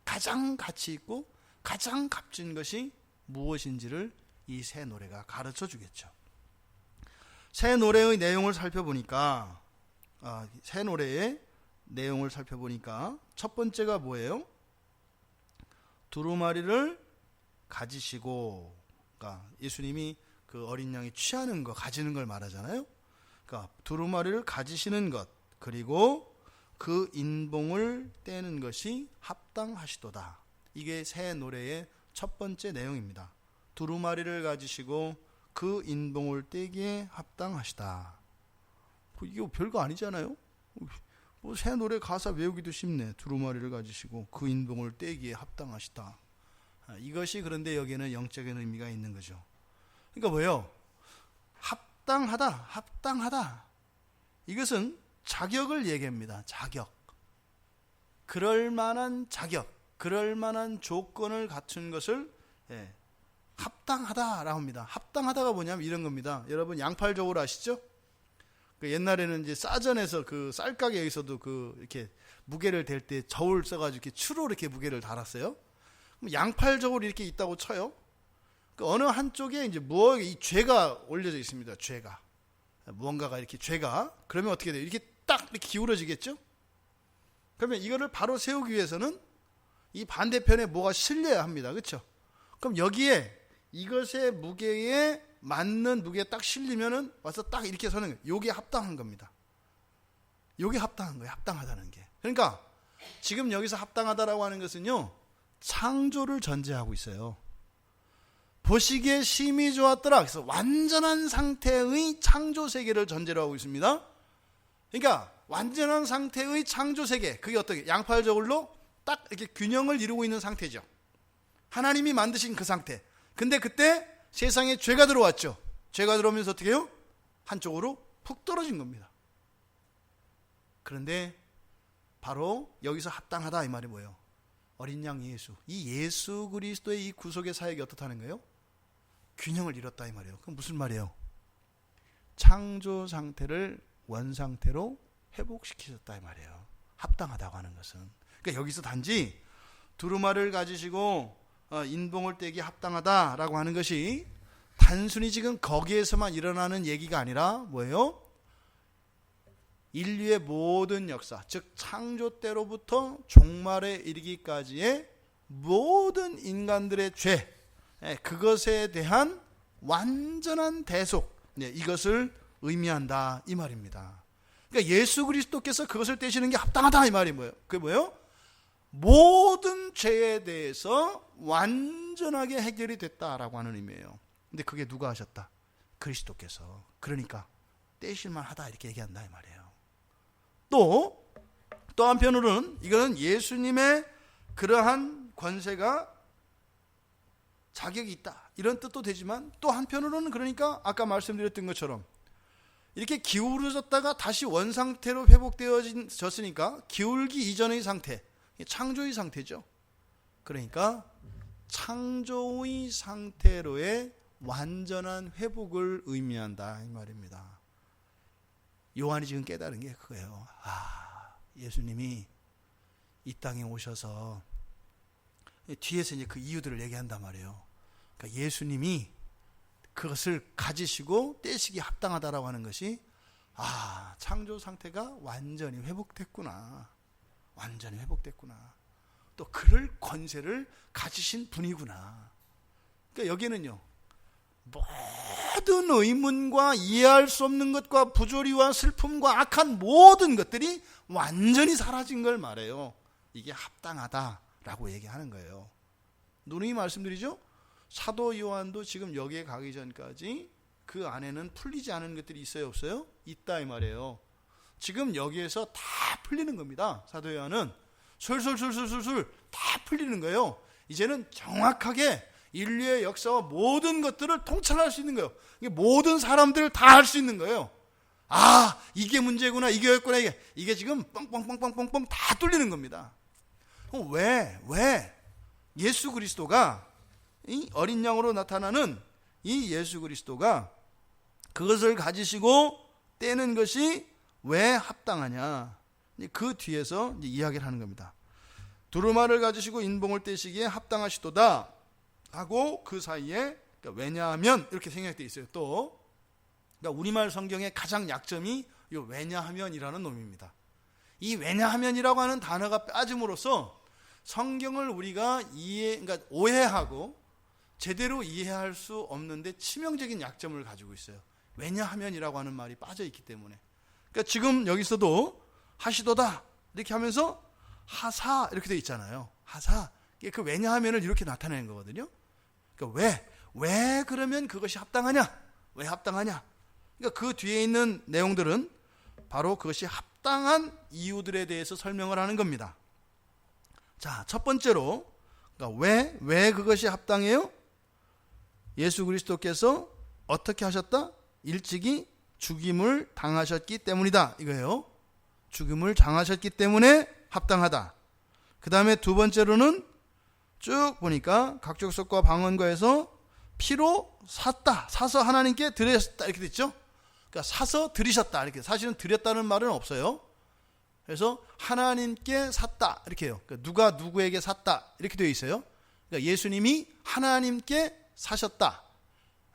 가장 가치 있고 가장 값진 것이 무엇인지를 이 새 노래가 가르쳐 주겠죠. 새 노래의 내용을 살펴보니까 새 노래의 내용을 살펴보니까 첫 번째가 뭐예요? 두루마리를 가지시고, 그러니까 예수님이 그 어린 양이 취하는 거, 가지는 걸 말하잖아요. 그러니까 두루마리를 가지시는 것, 그리고 그 인봉을 떼는 것이 합당하시도다. 이게 새 노래의 첫 번째 내용입니다. 두루마리를 가지시고 그 인봉을 떼기에 합당하시다. 이게 별거 아니잖아요. 뭐 새 노래 가사 외우기도 쉽네. 두루마리를 가지시고 그 인봉을 떼기에 합당하시다. 이것이 그런데 여기에는 영적인 의미가 있는 거죠. 그러니까 뭐예요? 합당하다. 이것은 자격을 얘기합니다. 자격. 그럴 만한 자격, 그럴 만한 조건을 갖춘 것을 합당하다라고 합니다. 합당하다가 뭐냐면 이런 겁니다. 여러분 양팔저울 아시죠? 그 옛날에는 이제 싸전에서 그 쌀가게에서도 그 이렇게 무게를 댈 때 저울 써가지고 이렇게 추로 이렇게 무게를 달았어요. 그럼 양팔저울이 이렇게 있다고 쳐요. 그 어느 한쪽에 이제 이 죄가 올려져 있습니다. 죄가. 무언가가 이렇게 죄가. 그러면 어떻게 돼요? 이렇게 딱 이렇게 기울어지겠죠? 그러면 이거를 바로 세우기 위해서는 이 반대편에 뭐가 실려야 합니다. 그렇죠? 그럼 여기에 이것의 무게에 맞는 무게에 딱 실리면은 와서 딱 이렇게 서는 거예요. 요게 합당한 겁니다. 요게 합당한 거예요. 합당하다는 게. 그러니까 지금 여기서 합당하다라고 하는 것은요, 창조를 전제하고 있어요. 보시기에 심히 좋았더라. 그래서 완전한 상태의 창조 세계를 전제로 하고 있습니다. 그러니까 완전한 상태의 창조 세계, 그게 어떻게 양팔저울로 딱 이렇게 균형을 이루고 있는 상태죠. 하나님이 만드신 그 상태. 근데 그때 세상에 죄가 들어왔죠. 죄가 들어오면서 어떻게 해요? 한쪽으로 푹 떨어진 겁니다. 그런데 바로 여기서 합당하다 이 말이 뭐예요? 어린 양 예수, 이 예수 그리스도의 이 구속의 사역이 어떻다는 거예요? 균형을 이뤘다 이 말이에요. 그럼 무슨 말이에요? 창조 상태를 원상태로 회복시키셨다 이 말이에요. 합당하다고 하는 것은. 그러니까 여기서 단지 두루마리를 가지시고 인봉을 떼기 합당하다라고 하는 것이 단순히 지금 거기에서만 일어나는 얘기가 아니라 뭐예요? 인류의 모든 역사, 즉 창조 때로부터 종말에 이르기까지의 모든 인간들의 죄, 그것에 대한 완전한 대속, 이것을 의미한다 이 말입니다. 그러니까 예수 그리스도께서 그것을 떼시는 게 합당하다 이 말이 뭐예요? 그게 뭐예요? 모든 죄에 대해서 완전하게 해결이 됐다라고 하는 의미예요. 근데 그게 누가 하셨다? 그리스도께서. 그러니까 떼실만 하다 이렇게 얘기한다 이 말이에요. 또 한편으로는 이거는 예수님의 그러한 권세가 자격이 있다 이런 뜻도 되지만, 또 한편으로는 그러니까 아까 말씀드렸던 것처럼 이렇게 기울어졌다가 다시 원상태로 회복되어졌으니까 기울기 이전의 상태, 창조의 상태죠. 그러니까 창조의 상태로의 완전한 회복을 의미한다 이 말입니다. 요한이 지금 깨달은 게 그거예요. 예수님이 이 땅에 오셔서 뒤에서 이제 그 이유들을 얘기한단 말이에요. 그러니까 예수님이 그것을 가지시고 떼시기 합당하다라고 하는 것이, 창조 상태가 완전히 회복됐구나. 완전히 회복됐구나. 또 그럴 권세를 가지신 분이구나. 그러니까 여기는요, 모든 의문과 이해할 수 없는 것과 부조리와 슬픔과 악한 모든 것들이 완전히 사라진 걸 말해요. 이게 합당하다라고 얘기하는 거예요. 누누이 말씀드리죠. 사도 요한도 지금 여기에 가기 전까지 그 안에는 풀리지 않은 것들이 있어요, 없어요? 있다 이 말이에요. 지금 여기에서 다 풀리는 겁니다. 사도 요한은 술술술술술 다 풀리는 거예요. 이제는 정확하게 인류의 역사와 모든 것들을 통찰할 수 있는 거예요. 모든 사람들을 다 할 수 있는 거예요. 이게 문제구나, 이게였구나, 이게 지금 뻥뻥뻥뻥뻥뻥 다 뚫리는 겁니다. 왜 예수 그리스도가, 이 어린 양으로 나타나는 이 예수 그리스도가 그것을 가지시고 떼는 것이 왜 합당하냐, 그 뒤에서 이제 이야기를 하는 겁니다. 두루마리를 가지시고 인봉을 떼시기에 합당하시도다 하고, 그 사이에, 그러니까 왜냐하면 이렇게 생략되어 있어요. 또 그러니까 우리말 성경의 가장 약점이 이 왜냐하면이라는 놈입니다. 이 왜냐하면이라고 하는 단어가 빠짐으로써 성경을 우리가 그러니까 오해하고 제대로 이해할 수 없는데 치명적인 약점을 가지고 있어요. 왜냐하면이라고 하는 말이 빠져 있기 때문에. 그러니까 지금 여기서도 하시도다 이렇게 하면서 하사 이렇게 되어 있잖아요. 하사. 그 왜냐하면을 이렇게 나타내는 거거든요. 그러니까 왜 그러면 그것이 합당하냐? 왜 합당하냐? 그러니까 그 뒤에 있는 내용들은 바로 그것이 합당한 이유들에 대해서 설명을 하는 겁니다. 자, 첫 번째로, 그러니까 왜 그것이 합당해요? 예수 그리스도께서 어떻게 하셨다? 일찍이 죽임을 당하셨기 때문이다 이거예요. 죽임을 당하셨기 때문에 합당하다. 그 다음에 두 번째로는 쭉 보니까 각족속과 방언과에서 피로 사서 하나님께 드렸다 이렇게 됐죠. 그러니까 사서 드리셨다 이렇게. 사실은 드렸다는 말은 없어요. 그래서 하나님께 샀다 이렇게 해요. 그러니까 누가 누구에게 샀다 이렇게 되어 있어요. 그러니까 예수님이 하나님께 사셨다.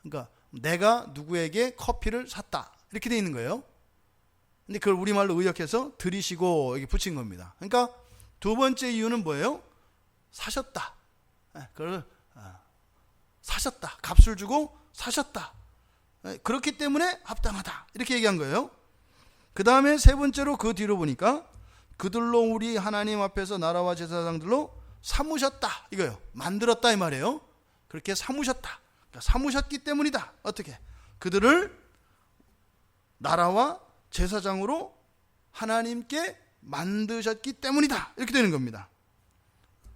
그러니까 내가 누구에게 커피를 샀다 이렇게 되어 있는 거예요. 근데 그걸 우리말로 의역해서 드리시고 여기 붙인 겁니다. 그러니까 두 번째 이유는 뭐예요? 사셨다. 그걸 사셨다. 값을 주고 사셨다. 그렇기 때문에 합당하다. 이렇게 얘기한 거예요. 그 다음에 세 번째로 그 뒤로 보니까 그들로 우리 하나님 앞에서 나라와 제사장들로 삼으셨다. 이거예요. 만들었다 이 말이에요. 그렇게 삼으셨다. 그러니까 삼으셨기 때문이다. 어떻게? 그들을 나라와 제사장으로 하나님께 만드셨기 때문이다. 이렇게 되는 겁니다.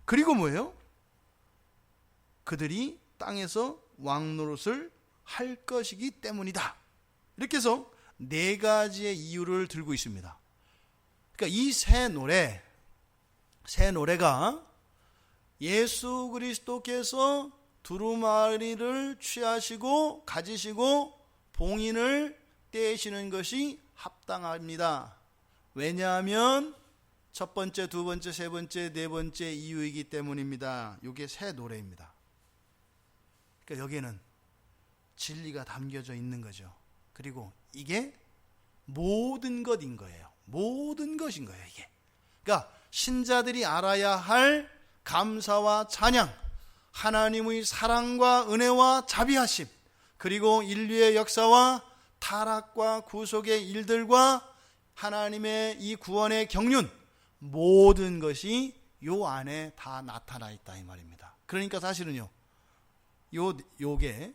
그리고 뭐예요? 그들이 땅에서 왕노릇을 할 것이기 때문이다. 이렇게 해서 네 가지의 이유를 들고 있습니다. 그러니까 이 세 노래가 예수 그리스도께서 두루마리를 취하시고 가지시고 봉인을 떼시는 것이 합당합니다. 왜냐하면 첫 번째, 두 번째, 세 번째, 네 번째 이유이기 때문입니다. 이게 세 노래입니다. 그러니까 여기에는 진리가 담겨져 있는 거죠. 그리고 이게 모든 것인 거예요. 모든 것인 거예요, 이게. 그러니까 신자들이 알아야 할 감사와 찬양, 하나님의 사랑과 은혜와 자비하심, 그리고 인류의 역사와 타락과 구속의 일들과 하나님의 이 구원의 경륜, 모든 것이 요 안에 다 나타나 있다 이 말입니다. 그러니까 사실은요, 요게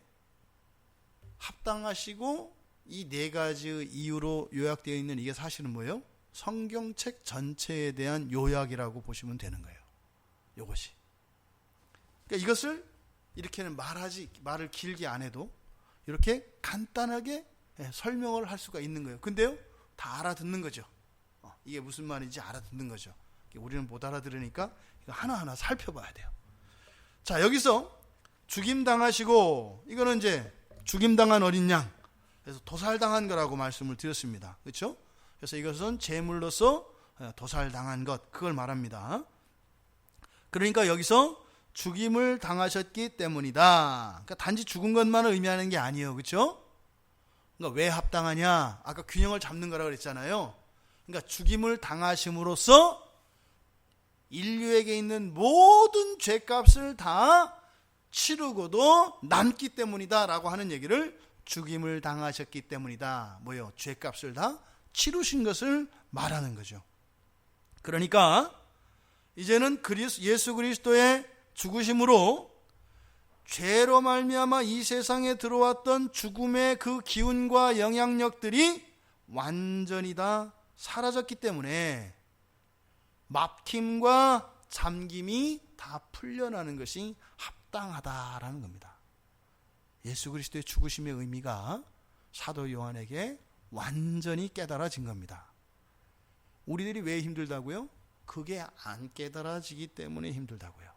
합당하시고 이 네 가지 이유로 요약되어 있는 이게 사실은 뭐예요? 성경책 전체에 대한 요약이라고 보시면 되는 거예요. 요것이. 그러니까 이것을 이렇게는 말을 길게 안 해도 이렇게 간단하게 설명을 할 수가 있는 거예요. 근데요, 다 알아듣는 거죠. 이게 무슨 말인지 알아듣는 거죠. 우리는 못 알아들으니까 이거 하나하나 살펴봐야 돼요. 자, 여기서 죽임당하시고, 이거는 이제 죽임당한 어린 양, 그래서 도살당한 거라고 말씀을 드렸습니다. 그렇죠? 그래서 이것은 제물로서 도살당한 것, 그걸 말합니다. 그러니까 여기서 죽임을 당하셨기 때문이다. 그러니까 단지 죽은 것만을 의미하는 게 아니에요. 그렇죠? 그러니까 왜 합당하냐? 아까 균형을 잡는 거라고 그랬잖아요. 그러니까 죽임을 당하심으로써 인류에게 있는 모든 죄값을 다 치르고도 남기 때문이다 라고 하는 얘기를, 죽임을 당하셨기 때문이다. 뭐요? 죄값을 다 치르신 것을 말하는 거죠. 그러니까 이제는 예수 그리스도의 죽으심으로 죄로 말미암아 이 세상에 들어왔던 죽음의 그 기운과 영향력들이 완전히 다 사라졌기 때문에 막힘과 잠김이 다 풀려나는 것이 합당하다라는 겁니다. 예수 그리스도의 죽으심의 의미가 사도 요한에게 완전히 깨달아진 겁니다. 우리들이 왜 힘들다고요? 그게 안 깨달아지기 때문에 힘들다고요.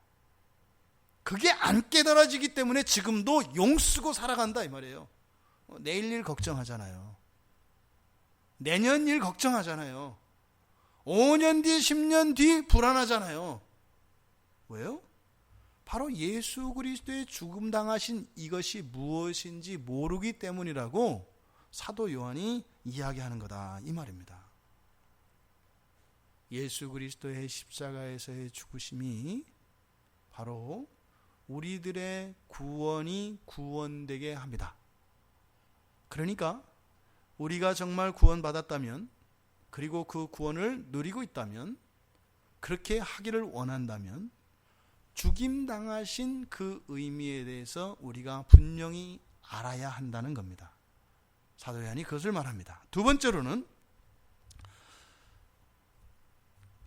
그게 안 깨달아지기 때문에 지금도 용쓰고 살아간다 이 말이에요. 내일 일 걱정하잖아요. 내년 일 걱정하잖아요. 5년 뒤, 10년 뒤 불안하잖아요. 왜요? 바로 예수 그리스도의 죽음 당하신 이것이 무엇인지 모르기 때문이라고 사도 요한이 이야기하는 거다 이 말입니다. 예수 그리스도의 십자가에서의 죽으심이 바로 우리들의 구원이 구원되게 합니다. 그러니까 우리가 정말 구원받았다면, 그리고 그 구원을 누리고 있다면, 그렇게 하기를 원한다면 죽임당하신 그 의미에 대해서 우리가 분명히 알아야 한다는 겁니다. 사도 요한이 그것을 말합니다. 두 번째로는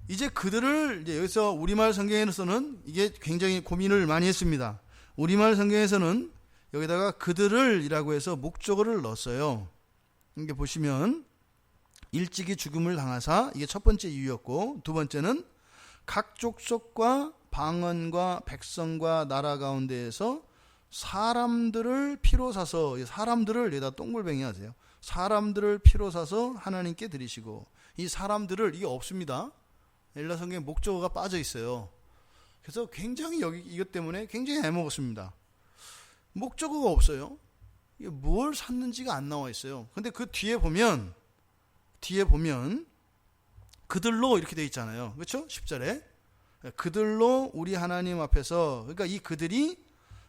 이제 그들을, 여기서 우리말 성경에서는 이게 굉장히 고민을 많이 했습니다. 우리말 성경에서는 여기다가 그들을 이라고 해서 목적어를 넣었어요. 이게 보시면 일찍이 죽음을 당하사, 이게 첫 번째 이유였고, 두 번째는 각 족속과 방언과 백성과 나라 가운데에서 사람들을 피로 사서, 사람들을 여기다 동글뱅이 하세요. 사람들을 피로 사서 하나님께 드리시고, 이 사람들을, 이게 없습니다. 엘라 성경에 목적어가 빠져 있어요. 그래서 굉장히 이것 때문에 굉장히 애먹었습니다. 목적어가 없어요. 이게 뭘 샀는지가 안 나와 있어요. 근데 그 뒤에 보면 그들로 이렇게 돼 있잖아요. 그렇죠? 10절에 그들로 우리 하나님 앞에서, 그러니까 이 그들이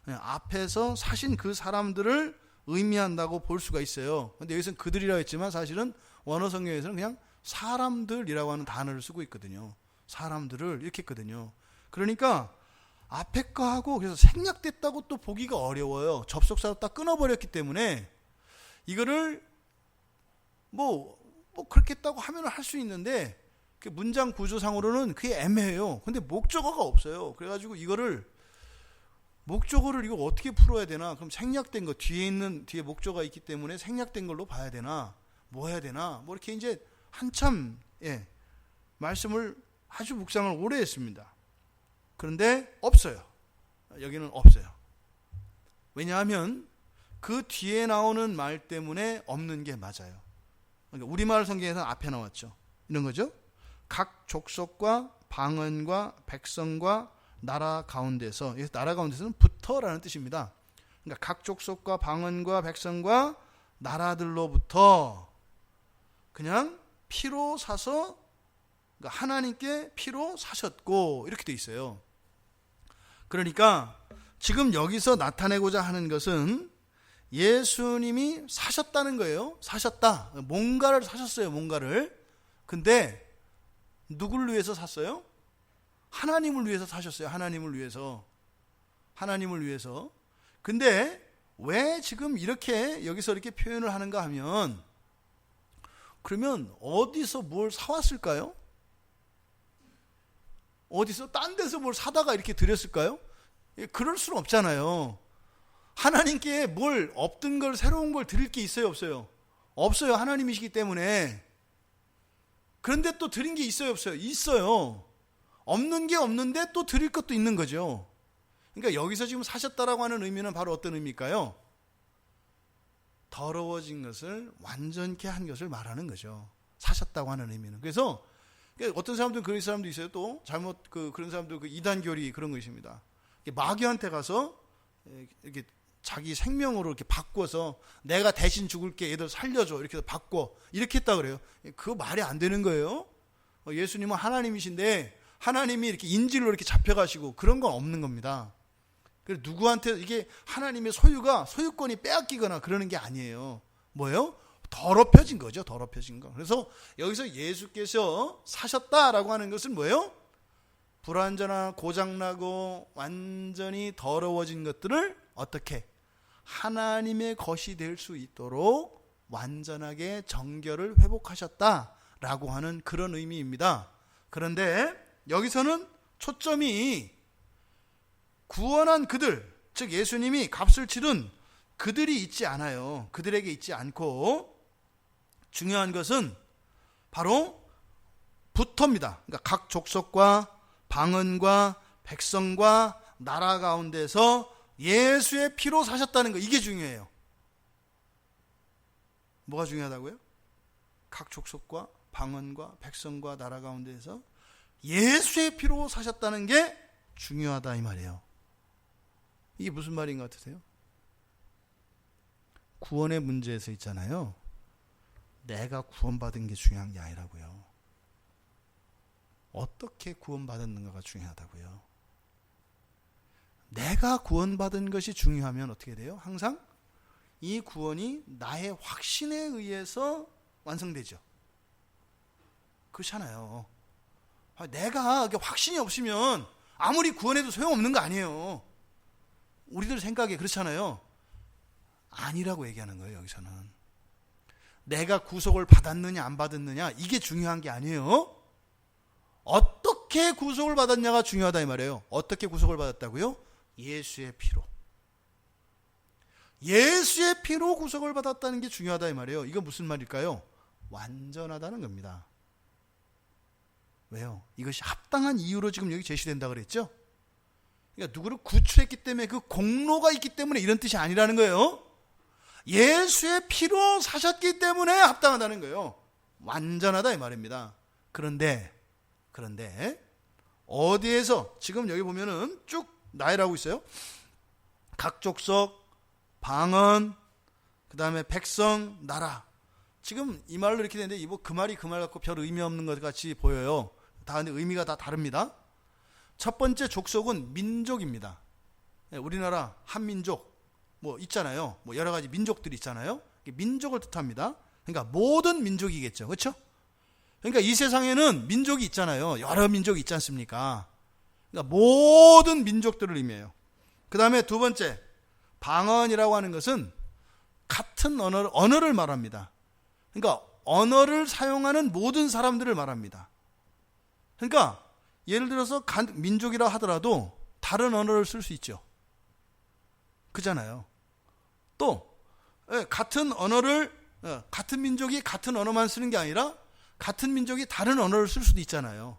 앞에서 사신 그 사람들을 의미한다고 볼 수가 있어요. 근데 여기서는 그들이라고 했지만 사실은 원어 성경에서는 그냥 사람들이라고 하는 단어를 쓰고 있거든요. 사람들을 이렇게 했거든요. 그러니까 앞에 거 하고, 그래서 생략됐다고 또 보기가 어려워요. 접속사도 딱 끊어버렸기 때문에 이거를 뭐 그렇게 했다고 하면 할 수 있는데, 그 문장 구조상으로는 그게 애매해요. 근데 목적어가 없어요. 그래가지고 목적어를 이거 어떻게 풀어야 되나? 그럼 생략된 거, 뒤에 목적어가 있기 때문에 생략된 걸로 봐야 되나? 뭐 해야 되나? 뭐 이렇게 이제 한참 말씀을 아주 묵상을 오래 했습니다. 그런데 없어요. 여기는 없어요. 왜냐하면 그 뒤에 나오는 말 때문에 없는 게 맞아요. 그러니까 우리말 성경에서는 앞에 나왔죠. 이런 거죠. 각 족속과 방언과 백성과 나라 가운데서, 나라 가운데서는 부터라는 뜻입니다. 그러니까 각 족속과 방언과 백성과 나라들로부터 그냥 피로 사서, 그러니까 하나님께 피로 사셨고 이렇게 돼 있어요. 그러니까 지금 여기서 나타내고자 하는 것은 예수님이 사셨다는 거예요. 사셨다. 뭔가를 사셨어요. 뭔가를. 근데 누구를 위해서 샀어요? 하나님을 위해서 사셨어요. 하나님을 위해서. 하나님을 위해서. 근데 왜 지금 이렇게 여기서 이렇게 표현을 하는가 하면, 그러면 어디서 뭘 사왔을까요? 어디서 딴 데서 뭘 사다가 이렇게 드렸을까요? 그럴 수는 없잖아요. 하나님께 뭘 없던 걸 새로운 걸 드릴 게 있어요, 없어요? 없어요. 하나님이시기 때문에. 그런데 또 드린 게 있어요, 없어요? 있어요. 없는 게 없는데 또 드릴 것도 있는 거죠. 그러니까 여기서 지금 사셨다라고 하는 의미는 바로 어떤 의미일까요? 더러워진 것을 완전케 한 것을 말하는 거죠. 사셨다고 하는 의미는. 그래서 어떤 사람들은 그런 사람도 있어요. 또 잘못 그런 사람들 이단교리 그런 거 있습니다. 마귀한테 가서 이렇게 자기 생명으로 이렇게 바꿔서 내가 대신 죽을게, 얘들 살려줘 이렇게 해서 바꿔 이렇게 했다 그래요. 그거 말이 안 되는 거예요. 예수님은 하나님이신데 하나님이 이렇게 인질로 이렇게 잡혀가시고 그런 건 없는 겁니다. 그래서 누구한테 이게 하나님의 소유권이 빼앗기거나 그러는 게 아니에요. 뭐예요? 더럽혀진 거죠. 더럽혀진 거. 그래서 여기서 예수께서 사셨다라고 하는 것은 뭐예요? 불완전하고 고장나고 완전히 더러워진 것들을 어떻게 하나님의 것이 될 수 있도록 완전하게 정결을 회복하셨다라고 하는 그런 의미입니다. 그런데 여기서는 초점이 구원한 그들, 즉 예수님이 값을 치른 그들이 있지 않아요. 그들에게 있지 않고 중요한 것은 바로 부터입니다. 그러니까 각 족속과 방언과 백성과 나라 가운데서 예수의 피로 사셨다는 거, 이게 중요해요. 뭐가 중요하다고요? 각 족속과 방언과 백성과 나라 가운데서 예수의 피로 사셨다는 게 중요하다 이 말이에요. 이게 무슨 말인 것 같으세요? 구원의 문제에서 있잖아요. 내가 구원받은 게 중요한 게 아니라고요. 어떻게 구원받았는가가 중요하다고요. 내가 구원받은 것이 중요하면 어떻게 돼요? 항상 이 구원이 나의 확신에 의해서 완성되죠. 그렇잖아요. 내가 확신이 없으면 아무리 구원해도 소용없는 거 아니에요. 우리들 생각에 그렇잖아요. 아니라고 얘기하는 거예요. 여기서는 내가 구속을 받았느냐 안 받았느냐 이게 중요한 게 아니에요. 어떻게 구속을 받았냐가 중요하다 이 말이에요. 어떻게 구속을 받았다고요? 예수의 피로. 예수의 피로 구속을 받았다는 게 중요하다 이 말이에요. 이거 무슨 말일까요? 완전하다는 겁니다. 왜요? 이것이 합당한 이유로 지금 여기 제시된다 그랬죠? 그러니까 누구를 구출했기 때문에 그 공로가 있기 때문에 이런 뜻이 아니라는 거예요. 예수의 피로 사셨기 때문에 합당하다는 거예요. 완전하다 이 말입니다. 그런데 어디에서 지금 여기 보면은 쭉 나열하고 있어요. 각 족속, 방언, 그 다음에 백성, 나라. 지금 이 말로 이렇게 되는데 뭐 그 말이 그 말 갖고 별 의미 없는 것 같이 보여요. 다 근데 의미가 다 다릅니다. 첫 번째 족속은 민족입니다. 우리나라 한민족 뭐 있잖아요. 뭐 여러 가지 민족들이 있잖아요. 민족을 뜻합니다. 그러니까 모든 민족이겠죠. 그렇죠? 그러니까 이 세상에는 민족이 있잖아요. 여러 민족이 있지 않습니까? 그러니까 모든 민족들을 의미해요. 그 다음에 두 번째 방언이라고 하는 것은 같은 언어를 말합니다. 그러니까 언어를 사용하는 모든 사람들을 말합니다. 그러니까 예를 들어서 민족이라 하더라도 다른 언어를 쓸 수 있죠. 그잖아요. 또 같은 언어를 같은 민족이 같은 언어만 쓰는 게 아니라 같은 민족이 다른 언어를 쓸 수도 있잖아요.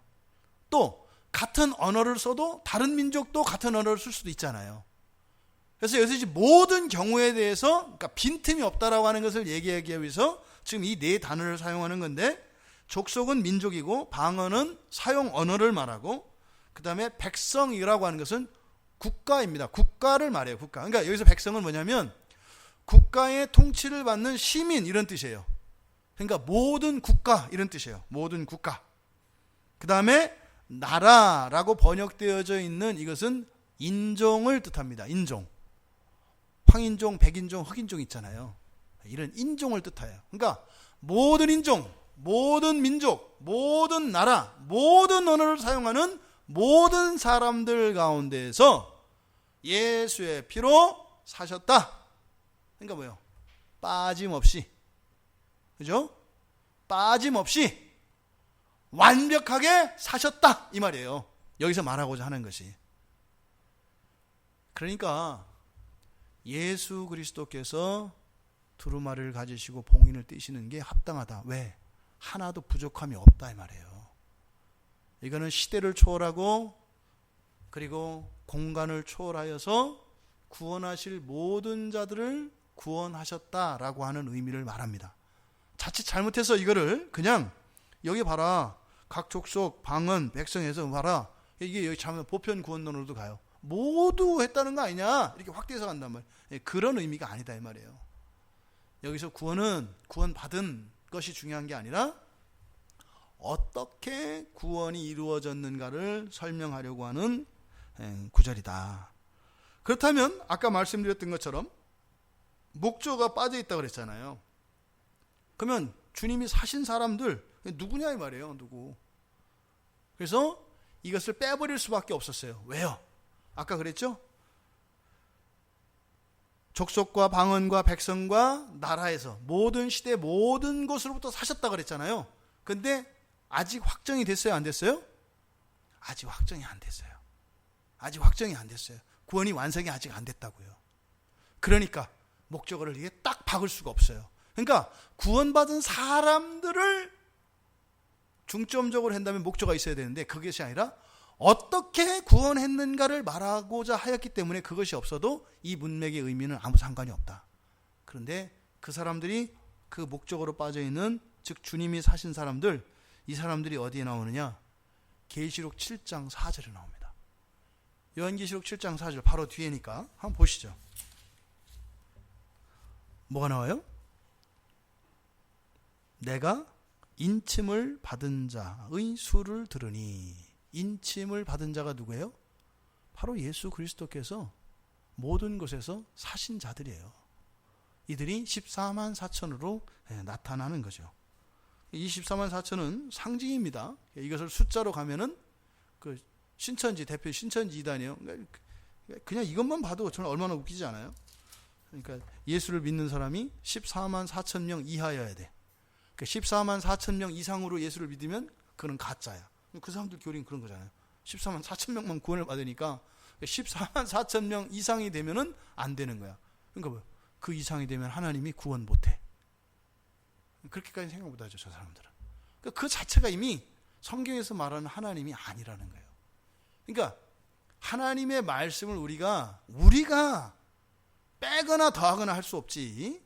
또 같은 언어를 써도 다른 민족도 같은 언어를 쓸 수도 있잖아요. 그래서 여기서 모든 경우에 대해서 그러니까 빈틈이 없다라고 하는 것을 얘기하기 위해서 지금 이 네 단어를 사용하는 건데, 족속은 민족이고 방언은 사용 언어를 말하고, 그 다음에 백성이라고 하는 것은 국가입니다. 국가를 말해요. 국가. 그러니까 여기서 백성은 뭐냐면 국가의 통치를 받는 시민 이런 뜻이에요. 그러니까 모든 국가 이런 뜻이에요. 모든 국가. 그 다음에 나라라고 번역되어져 있는 이것은 인종을 뜻합니다. 인종. 황인종, 백인종, 흑인종 있잖아요. 이런 인종을 뜻해요. 그러니까 모든 인종, 모든 민족, 모든 나라, 모든 언어를 사용하는 모든 사람들 가운데에서 예수의 피로 사셨다. 그러니까 뭐예요? 빠짐없이. 그죠? 빠짐없이 완벽하게 사셨다. 이 말이에요. 여기서 말하고자 하는 것이. 그러니까 예수 그리스도께서 두루마리를 가지시고 봉인을 떼시는 게 합당하다. 왜? 하나도 부족함이 없다 이 말이에요. 이거는 시대를 초월하고 그리고 공간을 초월하여서 구원하실 모든 자들을 구원하셨다라고 하는 의미를 말합니다. 자칫 잘못해서 이거를 그냥 여기 봐라. 각 족속, 방언, 백성에서 봐라. 이게 여기 잘못 보편 구원론으로도 가요. 모두 했다는 거 아니냐? 이렇게 확대해서 간단 말이에요. 그런 의미가 아니다 이 말이에요. 여기서 구원은 구원받은 것이 중요한 게 아니라 어떻게 구원이 이루어졌는가를 설명하려고 하는 구절이다. 그렇다면 아까 말씀드렸던 것처럼 목조가 빠져있다고 그랬잖아요. 그러면 주님이 사신 사람들 누구냐 이 말이에요. 누구. 그래서 이것을 빼버릴 수밖에 없었어요. 왜요? 아까 그랬죠? 족속과 방언과 백성과 나라에서 모든 시대 모든 곳으로부터 사셨다 그랬잖아요. 근데 아직 확정이 됐어요? 안 됐어요? 아직 확정이 안 됐어요. 아직 확정이 안 됐어요. 구원이 완성이 아직 안 됐다고요. 그러니까 목적어를 이게 딱 박을 수가 없어요. 그러니까 구원받은 사람들을 중점적으로 한다면 목적어가 있어야 되는데 그것이 아니라 어떻게 구원했는가를 말하고자 하였기 때문에 그것이 없어도 이 문맥의 의미는 아무 상관이 없다. 그런데 그 사람들이 그 목적으로 빠져있는 즉 주님이 사신 사람들 이 사람들이 어디에 나오느냐? 계시록 7장 4절에 나옵니다. 요한계시록 7장 4절 바로 뒤에니까 한번 보시죠. 뭐가 나와요? 내가 인침을 받은 자의 수를 들으니 인침을 받은 자가 누구예요? 바로 예수 그리스도께서 모든 곳에서 사신 자들이에요. 이들이 14만 4천으로 나타나는 거죠. 이 14만 4천은 상징입니다. 이것을 숫자로 가면은 그 신천지 대표 신천지 이단이에요. 그냥 이것만 봐도 저는 얼마나 웃기지 않아요? 그러니까 예수를 믿는 사람이 14만 4천 명 이하여야 돼. 14만 4천 명 이상으로 예수를 믿으면 그는 가짜야. 그 사람들 교리는 그런 거잖아요. 14만 4천 명만 구원을 받으니까 14만 4천 명 이상이 되면은 안 되는 거야. 그러니까 뭐 그 이상이 되면 하나님이 구원 못해. 그렇게까지 생각 못하죠, 저 사람들은. 그러니까 그 자체가 이미 성경에서 말하는 하나님이 아니라는 거예요. 그러니까 하나님의 말씀을 우리가 빼거나 더하거나 할 수 없지.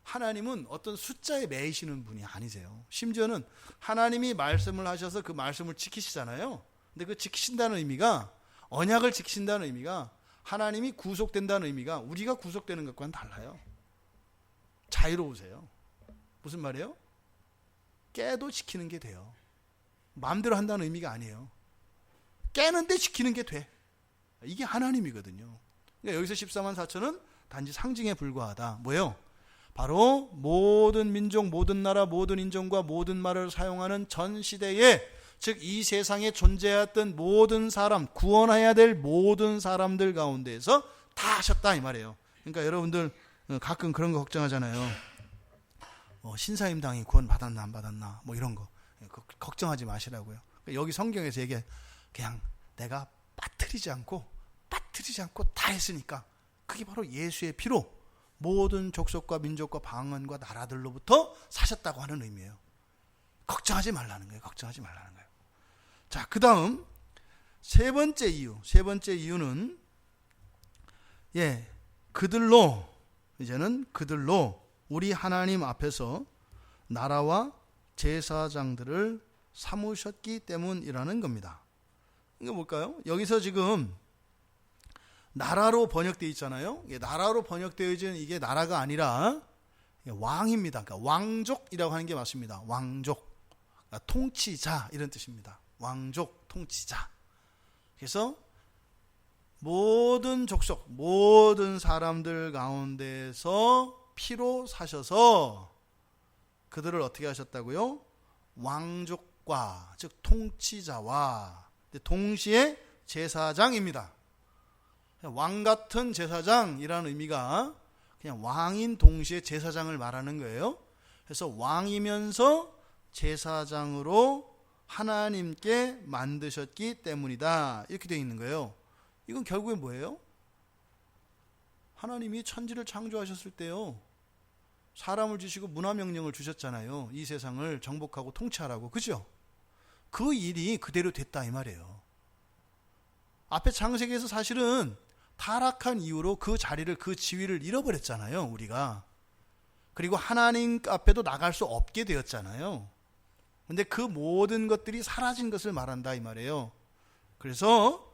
하나님은 어떤 숫자에 매이시는 분이 아니세요. 심지어는 하나님이 말씀을 하셔서 그 말씀을 지키시잖아요. 근데 그 지키신다는 의미가 언약을 지키신다는 의미가 하나님이 구속된다는 의미가 우리가 구속되는 것과는 달라요. 자유로우세요. 무슨 말이에요? 깨도 지키는 게 돼요. 마음대로 한다는 의미가 아니에요. 깨는데 지키는 게 돼. 이게 하나님이거든요. 그러니까 여기서 14만 4천은 단지 상징에 불과하다. 뭐예요? 바로 모든 민족, 모든 나라, 모든 인종과 모든 말을 사용하는 전 시대에 즉 이 세상에 존재했던 모든 사람, 구원해야 될 모든 사람들 가운데에서 다 하셨다 이 말이에요. 그러니까 여러분들 가끔 그런 거 걱정하잖아요. 신사임당이 구원 받았나 안 받았나 뭐 이런 거 걱정하지 마시라고요. 여기 성경에서 얘기해 그냥 내가 빠뜨리지 않고 다 했으니까 그게 바로 예수의 피로 모든 족속과 민족과 방언과 나라들로부터 사셨다고 하는 의미예요. 걱정하지 말라는 거예요. 걱정하지 말라는 거예요. 자, 그 다음 세 번째 이유는 이제는 그들로 우리 하나님 앞에서 나라와 제사장들을 삼으셨기 때문이라는 겁니다. 이거 뭘까요? 여기서 지금 나라로 번역되어 있잖아요. 나라로 번역되어진 이게 나라가 아니라 왕입니다. 그러니까 왕족이라고 하는 게 맞습니다. 왕족, 그러니까 통치자 이런 뜻입니다. 왕족, 통치자. 그래서 모든 족속, 모든 사람들 가운데서 피로 사셔서 그들을 어떻게 하셨다고요? 왕족과, 즉 통치자와 동시에 제사장입니다. 왕 같은 제사장이라는 의미가 그냥 왕인 동시에 제사장을 말하는 거예요. 그래서 왕이면서 제사장으로 하나님께 만드셨기 때문이다. 이렇게 되어 있는 거예요. 이건 결국에 뭐예요? 하나님이 천지를 창조하셨을 때요, 사람을 주시고 문화명령을 주셨잖아요. 이 세상을 정복하고 통치하라고. 그죠? 그 일이 그대로 됐다 이 말이에요. 앞에 창세기에서 사실은 타락한 이유로 그 자리를, 그 지위를 잃어버렸잖아요, 우리가. 그리고 하나님 앞에도 나갈 수 없게 되었잖아요. 근데 그 모든 것들이 사라진 것을 말한다 이 말이에요. 그래서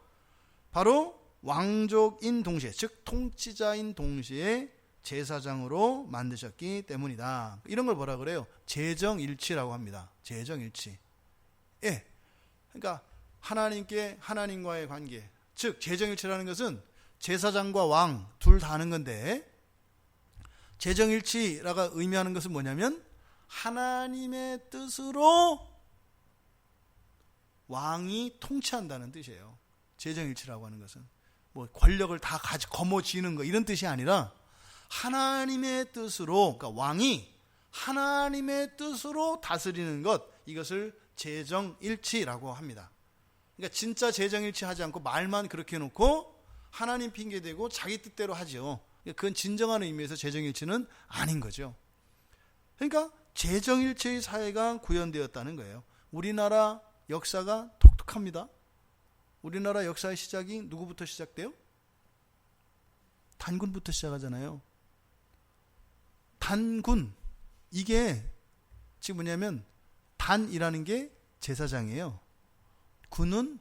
바로 왕족인 동시에, 즉 통치자인 동시에 제사장으로 만드셨기 때문이다. 이런 걸 뭐라 그래요? 재정일치라고 합니다. 재정일치. 예. 그러니까 하나님과의 관계, 즉 재정일치라는 것은 제사장과 왕 둘 다 하는 건데, 재정일치라가 의미하는 것은 뭐냐면 하나님의 뜻으로 왕이 통치한다는 뜻이에요. 재정일치라고 하는 것은 뭐 권력을 다 거머쥐는 거 이런 뜻이 아니라 하나님의 뜻으로, 그러니까 왕이 하나님의 뜻으로 다스리는 것, 이것을 재정일치라고 합니다. 그러니까 진짜 재정일치 하지 않고 말만 그렇게 해놓고 하나님 핑계대고 자기 뜻대로 하죠. 그건 진정한 의미에서 재정일치는 아닌 거죠. 그러니까 재정일체의 사회가 구현되었다는 거예요. 우리나라 역사가 독특합니다. 우리나라 역사의 시작이 누구부터 시작돼요? 단군부터 시작하잖아요. 단군, 이게 지금 뭐냐면 단이라는 게 제사장이에요. 군은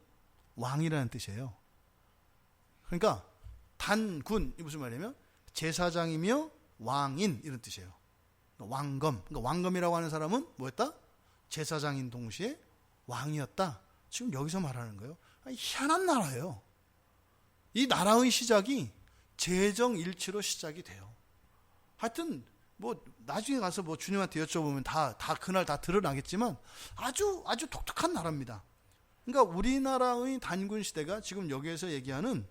왕이라는 뜻이에요. 그러니까 단군, 이 무슨 말이냐면 제사장이며 왕인 이런 뜻이에요. 왕검, 그러니까 왕검이라고 하는 사람은 뭐였다? 제사장인 동시에 왕이었다. 지금 여기서 말하는 거예요. 희한한 나라예요. 이 나라의 시작이 재정일치로 시작이 돼요. 하여튼 뭐 나중에 가서 뭐 주님한테 여쭤보면 다 그날 다 드러나겠지만 아주 독특한 나라입니다. 그러니까 우리나라의 단군 시대가 지금 여기에서 얘기하는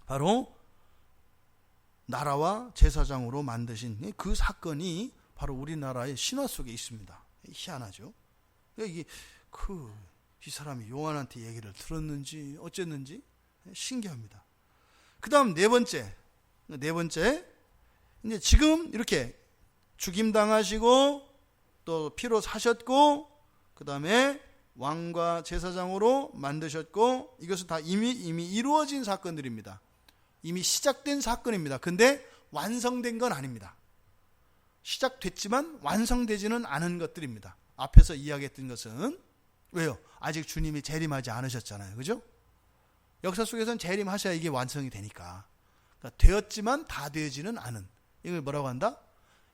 바로 나라와 제사장으로 만드신 그 사건이 바로 우리나라의 신화 속에 있습니다. 희한하죠. 이게 이 사람이 요한한테 얘기를 들었는지 어쨌는지 신기합니다. 그 다음 네 번째, 이제 지금 이렇게 죽임당하시고 또 피로 사셨고 그 다음에 왕과 제사장으로 만드셨고, 이것은 다 이미 이루어진 사건들입니다. 이미 시작된 사건입니다. 근데 완성된 건 아닙니다. 시작됐지만 완성되지는 않은 것들입니다. 앞에서 이야기했던 것은 왜요? 아직 주님이 재림하지 않으셨잖아요. 그죠? 역사 속에서는 재림하셔야 이게 완성이 되니까. 그러니까 되었지만 다 되지는 않은, 이걸 뭐라고 한다?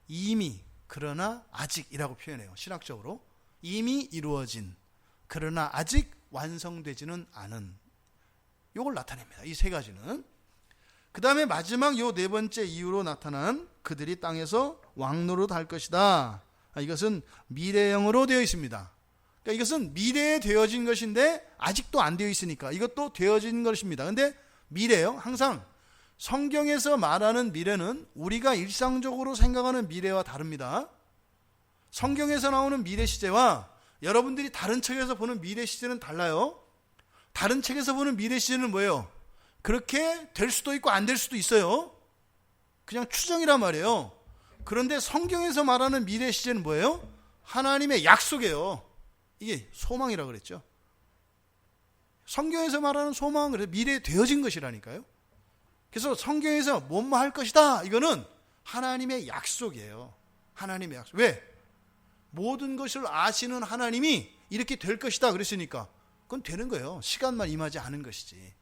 이미 그러나 아직이라고 표현해요. 신학적으로 이미 이루어진 그러나 아직 완성되지는 않은, 이걸 나타냅니다. 이 세 가지는. 그 다음에 마지막 요 네 번째 이유로 나타난 그들이 땅에서 왕노릇 할 것이다. 이것은 미래형으로 되어 있습니다. 그러니까 이것은 미래에 되어진 것인데 아직도 안 되어 있으니까 이것도 되어진 것입니다. 근데 미래요. 항상 성경에서 말하는 미래는 우리가 일상적으로 생각하는 미래와 다릅니다. 성경에서 나오는 미래 시제와 여러분들이 다른 책에서 보는 미래 시제는 달라요. 다른 책에서 보는 미래 시제는 뭐예요? 그렇게 될 수도 있고 안 될 수도 있어요. 그냥 추정이란 말이에요. 그런데 성경에서 말하는 미래 시제는 뭐예요? 하나님의 약속이에요. 이게 소망이라고 그랬죠. 성경에서 말하는 소망은 그래서 미래에 되어진 것이라니까요. 그래서 성경에서 뭐뭐 할 것이다, 이거는 하나님의 약속이에요. 하나님의 약속. 왜? 모든 것을 아시는 하나님이 이렇게 될 것이다 그랬으니까 그건 되는 거예요. 시간만 임하지 않은 것이지.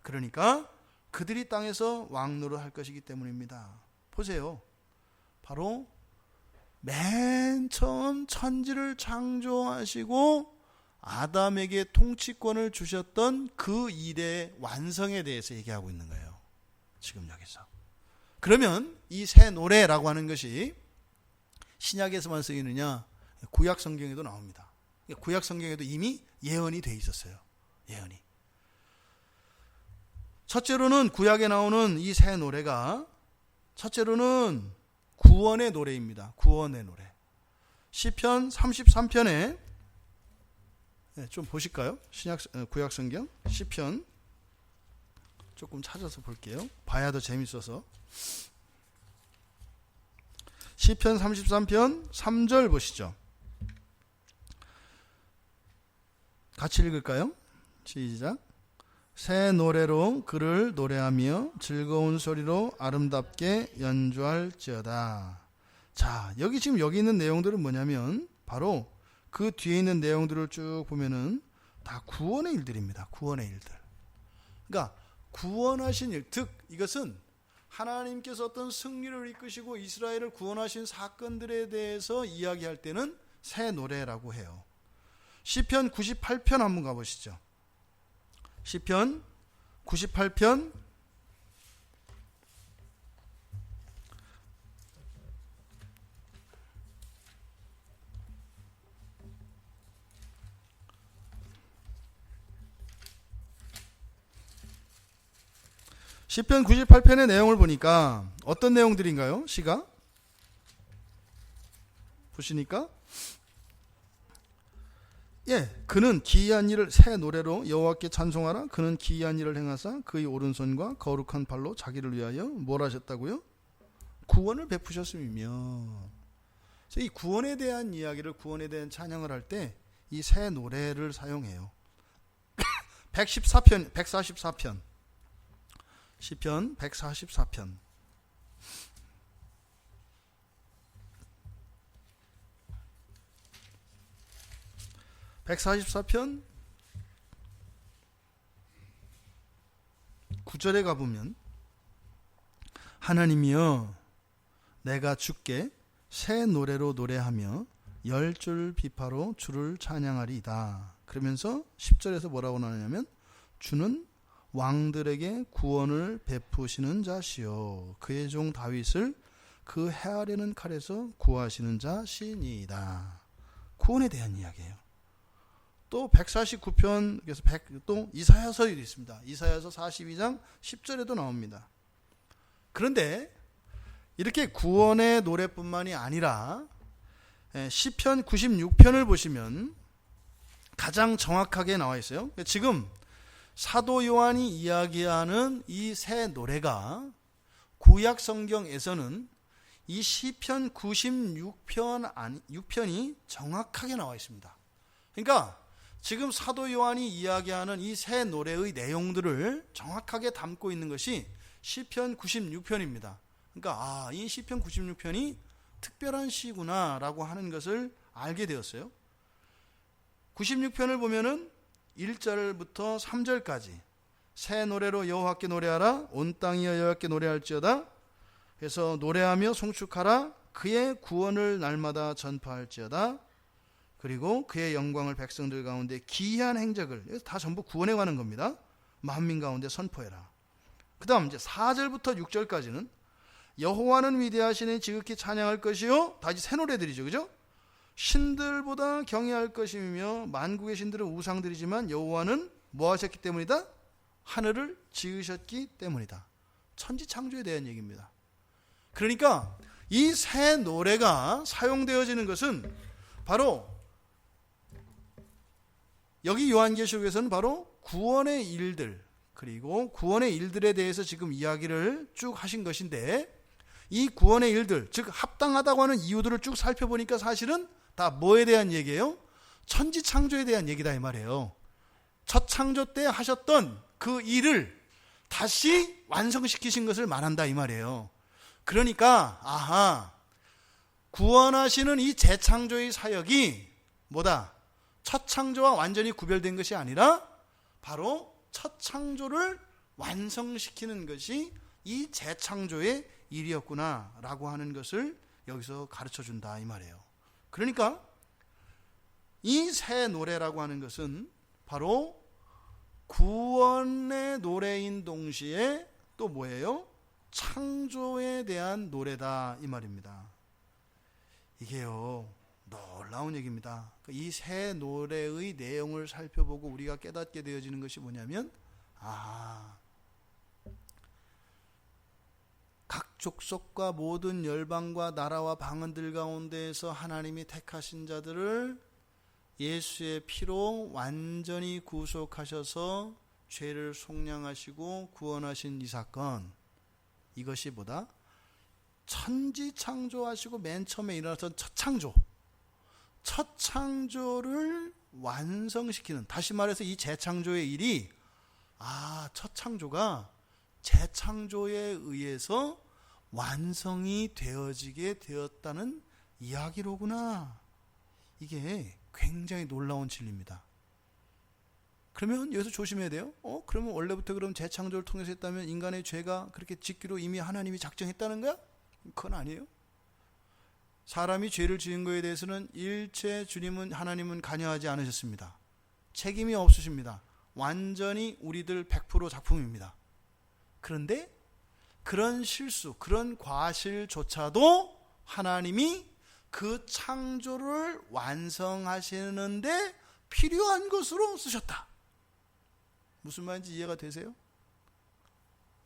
그러니까 그들이 땅에서 왕노릇 할 것이기 때문입니다. 보세요. 바로 맨 처음 천지를 창조하시고 아담에게 통치권을 주셨던 그 일의 완성에 대해서 얘기하고 있는 거예요. 지금 여기서. 그러면 이 새 노래라고 하는 것이 신약에서만 쓰이느냐? 구약 성경에도 나옵니다. 구약 성경에도 이미 예언이 돼 있었어요. 예언이. 첫째로는 구약에 나오는 이 새 노래가 첫째로는 구원의 노래입니다. 구원의 노래. 시편 33편에 좀 보실까요? 구약 성경 시편 조금 찾아서 볼게요. 봐야 더 재밌어서. 시편 33편 3절 보시죠. 같이 읽을까요? 시작. 새 노래로 그를 노래하며 즐거운 소리로 아름답게 연주할지어다. 자, 여기 지금 여기 있는 내용들은 뭐냐면 바로 그 뒤에 있는 내용들을 쭉 보면은 다 구원의 일들입니다. 구원의 일들. 그러니까 구원하신 일, 즉 이것은 하나님께서 어떤 승리를 이끄시고 이스라엘을 구원하신 사건들에 대해서 이야기할 때는 새 노래라고 해요. 시편 98편 한번 가보시죠. 시편 98편 98편의 내용을 보니까 어떤 내용들인가요? 시가 보시니까 그는 기이한 일을 새 노래로 여호와께 찬송하라. 그는 기이한 일을 행하사 그의 오른손과 거룩한 발로 자기를 위하여 뭘 하셨다고요? 구원을 베푸셨음이며. 이 구원에 대한 이야기를, 구원에 대한 찬양을 할 때 이 새 노래를 사용해요. 144편 시편 144편 144편 9절에 가보면 하나님이여 내가 주께 새 노래로 노래하며 10줄 비파로 주를 찬양하리이다. 그러면서 10절에서 뭐라고 나오냐면 주는 왕들에게 구원을 베푸시는 자시요 그의 종 다윗을 그 해하려는 칼에서 구하시는 자시니이다. 구원에 대한 이야기예요. 또 149편 또 이사야서에도 있습니다. 이사야서 42장 10절에도 나옵니다. 그런데 이렇게 구원의 노래뿐만이 아니라 시편 96편을 보시면 가장 정확하게 나와 있어요. 지금 사도 요한이 이야기하는 이 새 노래가 구약 성경에서는 이 시편 96편이 정확하게 나와 있습니다. 그러니까 지금 사도 요한이 이야기하는 이 새 노래의 내용들을 정확하게 담고 있는 것이 시편 96편입니다. 그러니까 이 시편 96편이 특별한 시구나라고 하는 것을 알게 되었어요. 96편을 보면은 1절부터 3절까지 새 노래로 여호와께 노래하라. 온 땅이여 여호와께 노래할지어다. 그래서 노래하며 송축하라. 그의 구원을 날마다 전파할지어다. 그리고 그의 영광을 백성들 가운데 기이한 행적을, 다 전부 구원에 관한 겁니다. 만민 가운데 선포해라. 그 다음 이제 4절부터 6절까지는 여호와는 위대하시니 지극히 찬양할 것이요. 다시 새 노래들이죠. 그죠? 신들보다 경외할 것이며 만국의 신들은 우상들이지만 여호와는 뭐 하셨기 때문이다? 하늘을 지으셨기 때문이다. 천지 창조에 대한 얘기입니다. 그러니까 이 새 노래가 사용되어지는 것은 바로 여기 요한계시록에서는 바로 구원의 일들, 그리고 구원의 일들에 대해서 지금 이야기를 쭉 하신 것인데, 이 구원의 일들, 즉 합당하다고 하는 이유들을 쭉 살펴보니까 사실은 다 뭐에 대한 얘기예요? 천지 창조에 대한 얘기다 이 말이에요. 첫 창조 때 하셨던 그 일을 다시 완성시키신 것을 말한다 이 말이에요. 그러니까 구원하시는 이 재창조의 사역이 뭐다? 첫 창조와 완전히 구별된 것이 아니라 바로 첫 창조를 완성시키는 것이 이 재창조의 일이었구나라고 하는 것을 여기서 가르쳐 준다 이 말이에요. 그러니까 이 새 노래라고 하는 것은 바로 구원의 노래인 동시에 또 뭐예요? 창조에 대한 노래다 이 말입니다. 이게요 놀라운 얘기입니다. 이 새 노래의 내용을 살펴보고 우리가 깨닫게 되어지는 것이 뭐냐면 각 족속과 모든 열방과 나라와 방언들 가운데에서 하나님이 택하신 자들을 예수의 피로 완전히 구속하셔서 죄를 속량하시고 구원하신 이 사건, 이것이 뭐다? 천지창조하시고 맨 처음에 일어났던 첫 창조를 완성시키는, 다시 말해서 이 재창조의 일이 첫 창조가 재창조에 의해서 완성이 되어지게 되었다는 이야기로구나. 이게 굉장히 놀라운 진리입니다. 그러면 여기서 조심해야 돼요. 그러면 원래부터 그럼 재창조를 통해서 했다면 인간의 죄가 그렇게 짓기로 이미 하나님이 작정했다는 거야? 그건 아니에요. 사람이 죄를 지은 것에 대해서는 일체 하나님은 관여하지 않으셨습니다. 책임이 없으십니다. 완전히 우리들 100% 작품입니다. 그런데 그런 실수, 그런 과실조차도 하나님이 그 창조를 완성하시는데 필요한 것으로 쓰셨다. 무슨 말인지 이해가 되세요?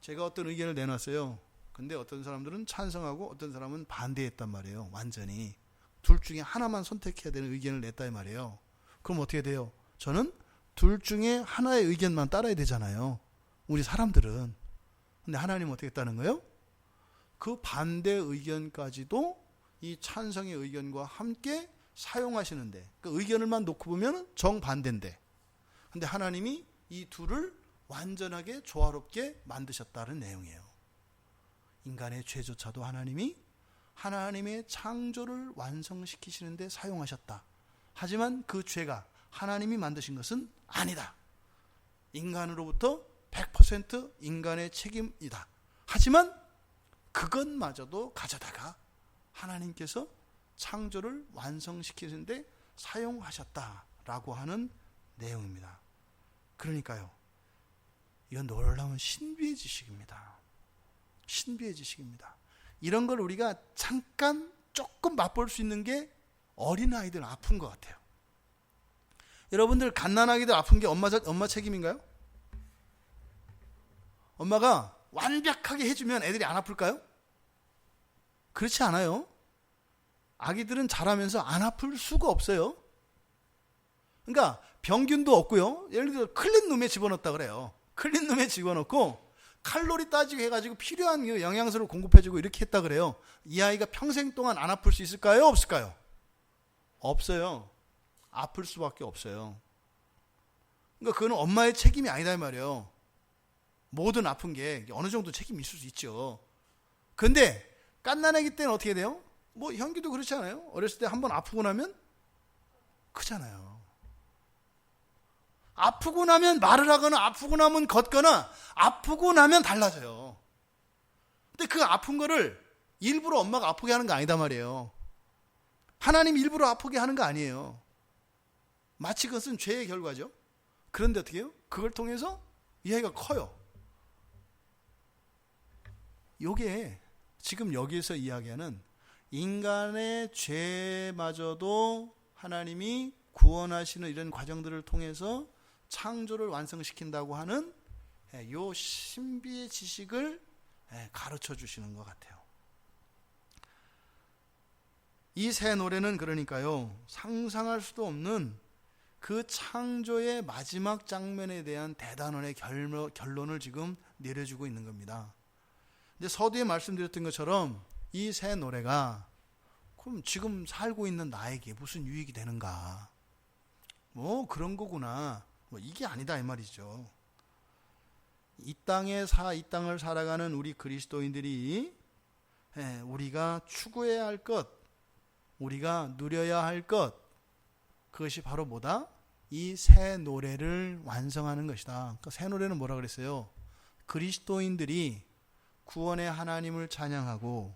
제가 어떤 의견을 내놨어요. 근데 어떤 사람들은 찬성하고 어떤 사람은 반대했단 말이에요. 완전히 둘 중에 하나만 선택해야 되는 의견을 냈다 이 말이에요. 그럼 어떻게 돼요? 저는 둘 중에 하나의 의견만 따라야 되잖아요. 우리 사람들은. 근데 하나님은 어떻게 했다는 거예요? 그 반대 의견까지도 이 찬성의 의견과 함께 사용하시는데, 그 의견을만 놓고 보면 정반대인데, 근데 하나님이 이 둘을 완전하게 조화롭게 만드셨다는 내용이에요. 인간의 죄조차도 하나님이 하나님의 창조를 완성시키시는데 사용하셨다. 하지만 그 죄가 하나님이 만드신 것은 아니다. 인간으로부터 100% 인간의 책임이다. 하지만 그것마저도 가져다가 하나님께서 창조를 완성시키는데 사용하셨다라고 하는 내용입니다. 그러니까요, 이건 놀라운 신비의 지식입니다. 신비의 지식입니다. 이런 걸 우리가 잠깐 조금 맛볼 수 있는 게 어린아이들 아픈 것 같아요. 여러분들 갓난아기들 아픈 게 엄마 책임인가요? 엄마가 완벽하게 해주면 애들이 안 아플까요? 그렇지 않아요. 아기들은 자라면서 안 아플 수가 없어요. 그러니까 병균도 없고요. 예를 들어 클린룸에 집어넣었다 그래요. 클린룸에 집어넣고 칼로리 따지고 해가지고 필요한 영양소를 공급해주고 이렇게 했다 그래요. 이 아이가 평생 동안 안 아플 수 있을까요? 없을까요? 없어요. 아플 수밖에 없어요. 그러니까 그거는 엄마의 책임이 아니다 이 말이에요. 모든 아픈 게 어느 정도 책임이 있을 수 있죠. 그런데 갓난아기 때는 어떻게 돼요? 뭐 현기도 그렇지 않아요? 어렸을 때 한번 아프고 나면 크잖아요. 아프고 나면 말을 하거나 아프고 나면 걷거나 아프고 나면 달라져요. 근데 그 아픈 거를 일부러 엄마가 아프게 하는 거 아니다 말이에요. 하나님 일부러 아프게 하는 거 아니에요. 마치 그것은 죄의 결과죠. 그런데 어떻게 해요? 그걸 통해서 이 아이가 커요. 요게 지금 여기에서 이야기하는 인간의 죄마저도 하나님이 구원하시는 이런 과정들을 통해서 창조를 완성시킨다고 하는 요 신비의 지식을 가르쳐 주시는 것 같아요. 이 새 노래는 그러니까요, 상상할 수도 없는 그 창조의 마지막 장면에 대한 대단원의 결론을 지금 내려주고 있는 겁니다. 근데 서두에 말씀드렸던 것처럼 이 새 노래가 그럼 지금 살고 있는 나에게 무슨 유익이 되는가? 뭐 그런 거구나. 뭐 이게 아니다 이 말이죠. 이 땅을 살아가는 우리 그리스도인들이 우리가 추구해야 할 것, 우리가 누려야 할 것, 그것이 바로 뭐다? 이 새 노래를 완성하는 것이다. 그러니까 새 노래는 뭐라 그랬어요? 그리스도인들이 구원의 하나님을 찬양하고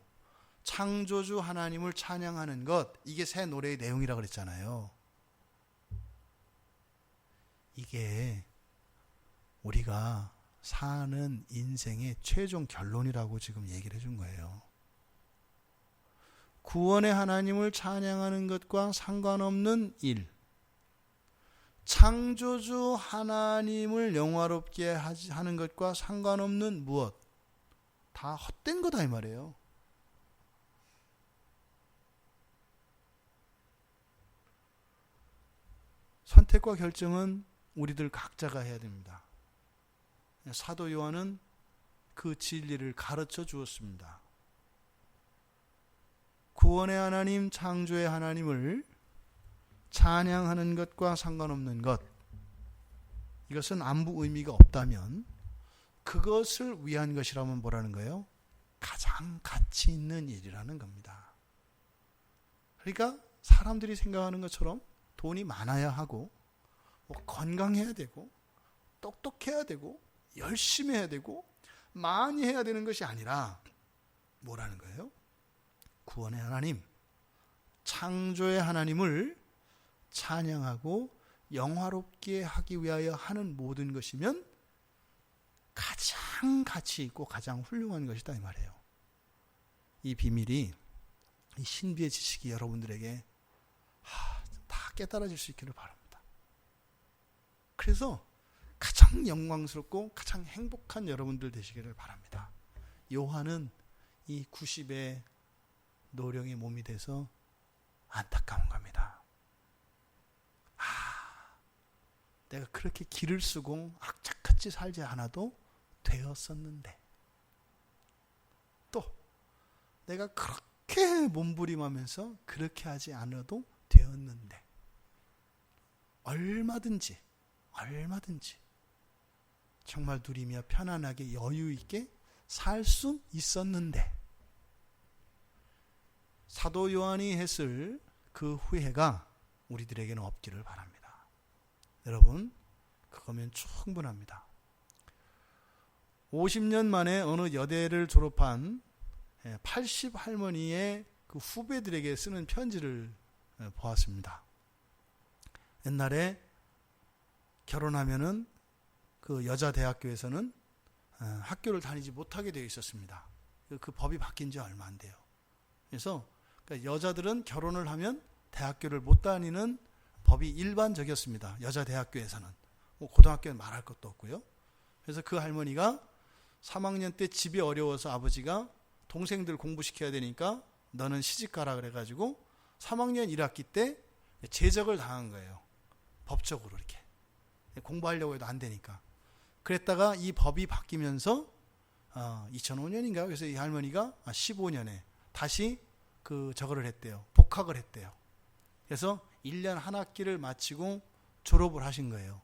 창조주 하나님을 찬양하는 것, 이게 새 노래의 내용이라고 그랬잖아요. 이게 우리가 사는 인생의 최종 결론이라고 지금 얘기를 해준 거예요. 구원의 하나님을 찬양하는 것과 상관없는 일, 창조주 하나님을 영화롭게 하는 것과 상관없는 무엇, 다 헛된 거다 이 말이에요. 선택과 결정은 우리들 각자가 해야 됩니다. 사도 요한은 그 진리를 가르쳐 주었습니다. 구원의 하나님, 창조의 하나님을 찬양하는 것과 상관없는 것, 이것은 아무 의미가 없다면 그것을 위한 것이라면 뭐라는 거예요? 가장 가치 있는 일이라는 겁니다. 그러니까 사람들이 생각하는 것처럼 돈이 많아야 하고 건강해야 되고 똑똑해야 되고 열심히 해야 되고 많이 해야 되는 것이 아니라 뭐라는 거예요? 구원의 하나님, 창조의 하나님을 찬양하고 영화롭게 하기 위하여 하는 모든 것이면 가장 가치 있고 가장 훌륭한 것이다 이 말이에요. 이 비밀이, 이 신비의 지식이 여러분들에게 다 깨달아질 수 있기를 바랍니다. 그래서 가장 영광스럽고 가장 행복한 여러분들 되시기를 바랍니다. 요한은 이 90의 노령의 몸이 돼서 안타까운 겁니다. 내가 그렇게 기를 쓰고 악착같이 살지 않아도 되었었는데, 또 내가 그렇게 몸부림하면서 그렇게 하지 않아도 되었는데, 얼마든지 정말 누리며 편안하게 여유 있게 살 수 있었는데, 사도 요한이 했을 그 후회가 우리들에게는 없기를 바랍니다. 여러분, 그거면 충분합니다. 50년 만에 어느 여대를 졸업한 80 할머니의 그 후배들에게 쓰는 편지를 보았습니다. 옛날에 결혼하면은 그 여자 대학교에서는 학교를 다니지 못하게 되어 있었습니다. 그 법이 바뀐 지 얼마 안 돼요. 그래서 여자들은 결혼을 하면 대학교를 못 다니는 법이 일반적이었습니다. 여자 대학교에서는. 고등학교는 말할 것도 없고요. 그래서 그 할머니가 3학년 때 집이 어려워서 아버지가 동생들 공부시켜야 되니까 너는 시집가라 그래가지고 3학년 1학기 때 제적을 당한 거예요. 법적으로 이렇게. 공부하려고 해도 안 되니까. 그랬다가 이 법이 바뀌면서 2005년인가요? 그래서 이 할머니가 15년에 다시 저거를 했대요. 복학을 했대요. 그래서 1년 한 학기를 마치고 졸업을 하신 거예요.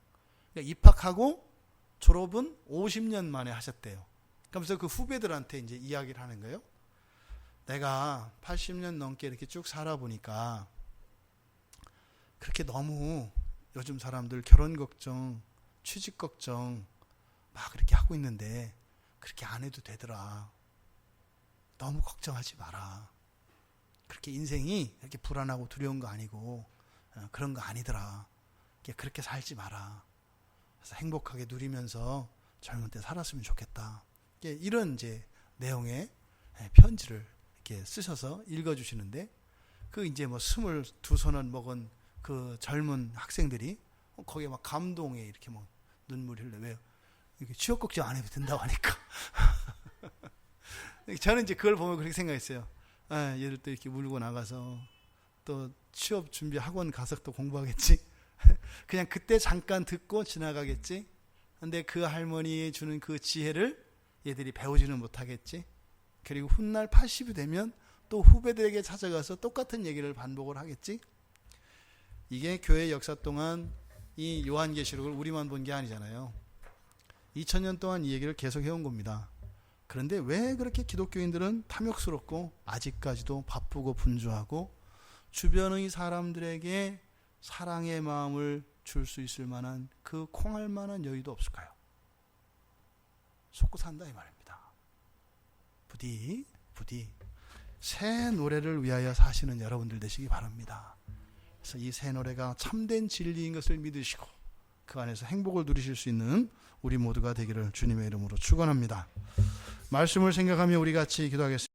그러니까 입학하고 졸업은 50년 만에 하셨대요. 그러면서 그 후배들한테 이제 이야기를 하는 거예요. 내가 80년 넘게 이렇게 쭉 살아보니까 그렇게 너무 요즘 사람들 결혼 걱정, 취직 걱정 막 그렇게 하고 있는데 그렇게 안 해도 되더라. 너무 걱정하지 마라. 그렇게 인생이 이렇게 불안하고 두려운 거 아니고 그런 거 아니더라. 그렇게 살지 마라. 그래서 행복하게 누리면서 젊은 때 살았으면 좋겠다. 이런 이제 내용의 편지를 이렇게 쓰셔서 읽어주시는데, 그 이제 뭐 22손을 먹은 그 젊은 학생들이 거기에 막 감동에 이렇게 뭐 눈물이 흘러. 왜요? 이렇게 취업 걱정 안 해도 된다고 하니까. 저는 이제 그걸 보면 그렇게 생각했어요. 얘를 또 이렇게 물고 나가서 또 취업 준비 학원 가서 또 공부하겠지. 그냥 그때 잠깐 듣고 지나가겠지. 근데 그 할머니 주는 그 지혜를 얘들이 배우지는 못하겠지. 그리고 훗날 80이 되면 또 후배들에게 찾아가서 똑같은 얘기를 반복을 하겠지. 이게 교회 역사 동안 이 요한계시록을 우리만 본 게 아니잖아요. 2000년 동안 이 얘기를 계속 해온 겁니다. 그런데 왜 그렇게 기독교인들은 탐욕스럽고 아직까지도 바쁘고 분주하고 주변의 사람들에게 사랑의 마음을 줄 수 있을 만한 그 콩할 만한 여유도 없을까요? 속고 산다 이 말입니다. 부디 새 노래를 위하여 사시는 여러분들 되시기 바랍니다. 그래서 이 새 노래가 참된 진리인 것을 믿으시고 그 안에서 행복을 누리실 수 있는 우리 모두가 되기를 주님의 이름으로 축원합니다. 말씀을 생각하며 우리 같이 기도하겠습니다.